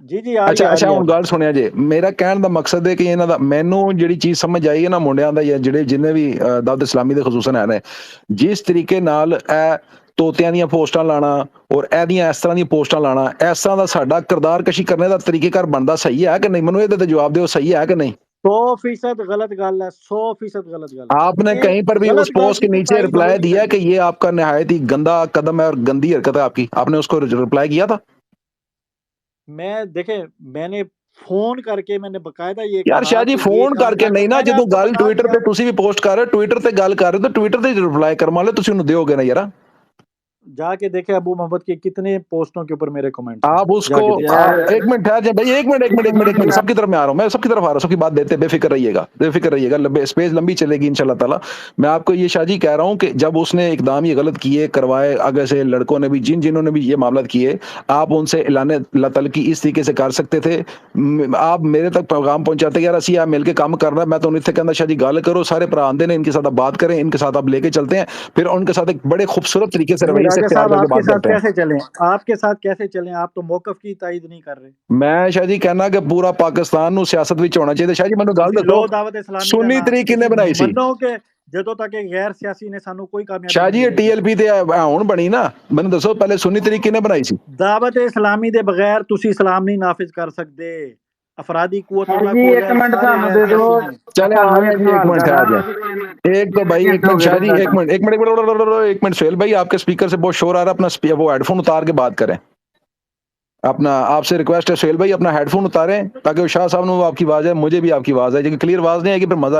جی آ رہی اچھا ہے، آ اچھا رہی ہے ہوں ابھی۔ گل سنیا جے، میرا کہن دا مقصد ہے کہ انہاں دا مینوں جڑی چیز سمجھ آئی ہے نا منڈیاں دا یا جڑے جنے بھی دعوت اسلامی دے خصوصاً ہے جس طریقے نال اے توتیاں دیاں پوسٹاں لانا اور اے دیاں اس طرح دی پوسٹاں لانا، اس طرح دا ساڈا کردار کشی کرنے دا طریقہ کار بندا صحیح ہے کہ نہیں؟ منوں یہ تے جواب دیو، صحیح ہے کہ نہیں؟ 100% غلط گل ہے، 100% غلط گل آپ نے ہے، کہیں پر بھی اس غلط گل پوسٹ کے کی تو نیچے تائید ہو رپلائی ہی نہیں دیا کہ سکتی۔ یہ آپ کا نہایت ہی گندا قدم ہے اور گندی حرکت ہے آپ نے اس کو رپلائی کیا تھا؟ میں نے فون کر کے میں نے باقاعدہ یہ یار کہا شاہ جی کہ یہ فون کر کام کے نہیں نا، میں نے جدوں آپ کو گل بتا ٹویٹر دیا، تے تسی بھی پوسٹ کر رہے ہو، ٹویٹر تے گل کر رہے ہو تو ٹویٹر تے رپلائی کروا لے، تسی انہوں دیو گے نا یار۔ جا کے دیکھے ابو محمد کے کتنے پوسٹوں کے اوپر میرے کمنٹس ہیں، آپ اس جا کو کے دیکھے۔ ایک منٹ ٹھہر جائیں بھائی، ایک منٹ سب کی طرف میں آ رہا ہوں، میں سب کی طرف آ رہا ہوں، سب کی بات دیتے بے فکر رہیے گا، اسپیس لمبی چلے گی انشاءاللہ تعالی۔ میں آپ کو یہ شاہ جی کہہ رہا ہوں کہ جب اس نے اقدام یہ غلط کیے کروائے، آگے سے لڑکوں نے بھی جنہوں نے بھی یہ معاملات کیے، آپ ان سے اعلان اللہ تعالی کی اس طریقے سے کر سکتے تھے، آپ میرے تک پیغام پہنچاتے یار اسی آپ مل کے کام کرنا، میں تو اتنے کہنا شاہ جی گل کرو، سارے بھرا آندے نے، ان کے ساتھ آپ بات کریں، ان کے ساتھ آپ لے کے چلتے ہیں، پھر ان کے ساتھ ایک بڑے خوبصورت طریقے سے نہیں رویے سے راجہ اختیار صاحب کر کے آپ کے بات ساتھ کرتے ہیں۔ کیسے چلیں، آپ کے ساتھ کیسے چلیں، آپ تو موقف کی تائید نہیں کر رہے۔ میں شاہ جی کہنا کہ پورا پاکستان نو سیاست وچ ہونا چاہیے۔ شاہ جی مینوں گل تسی دسو، لو دعوت اسلامی دا سنی نام، تحریک تسی کنے بنائی سی؟ منو کہ جدوں تک کہ غیر سیاسی نے سانو کوئی کامیابی شاہ نہیں جی یہ ٹی ملے گی۔ ایل پی تے ہن بنی نا، مینوں دسو پہلے سنی تحریک کنے بنائی سی؟ دعوت اسلامی دے بغیر تسی اسلام نہیں نافذ کر سکتے، افرادی قوت سر انہاں جی کول ایک ہے، منٹ سارے سانو غیر دے دو، سیاسی نے۔ چلے آ سانو گیا ایک جی، ایک سوال منٹ ٹھہر کرنا، جائیں، ایک تو بھائی ایک ہو منٹ گئے شاہ جی، بندہ ایک منٹ سہیل بھائی آپ کے اسپیکر سے بہت شور آ رہا ہے، اپنا وہ ہیڈ فون اتار کے بات کریں، اپنا آپ سے ریکویسٹ ہے سہیل بھائی اپنا ہیڈ فون اتاریں تاکہ شاہ صاحب نے آپ کی آواز ہے، مجھے بھی آپ کی آواز ہے، کلیئر آواز نہیں آئے گی پھر مزہ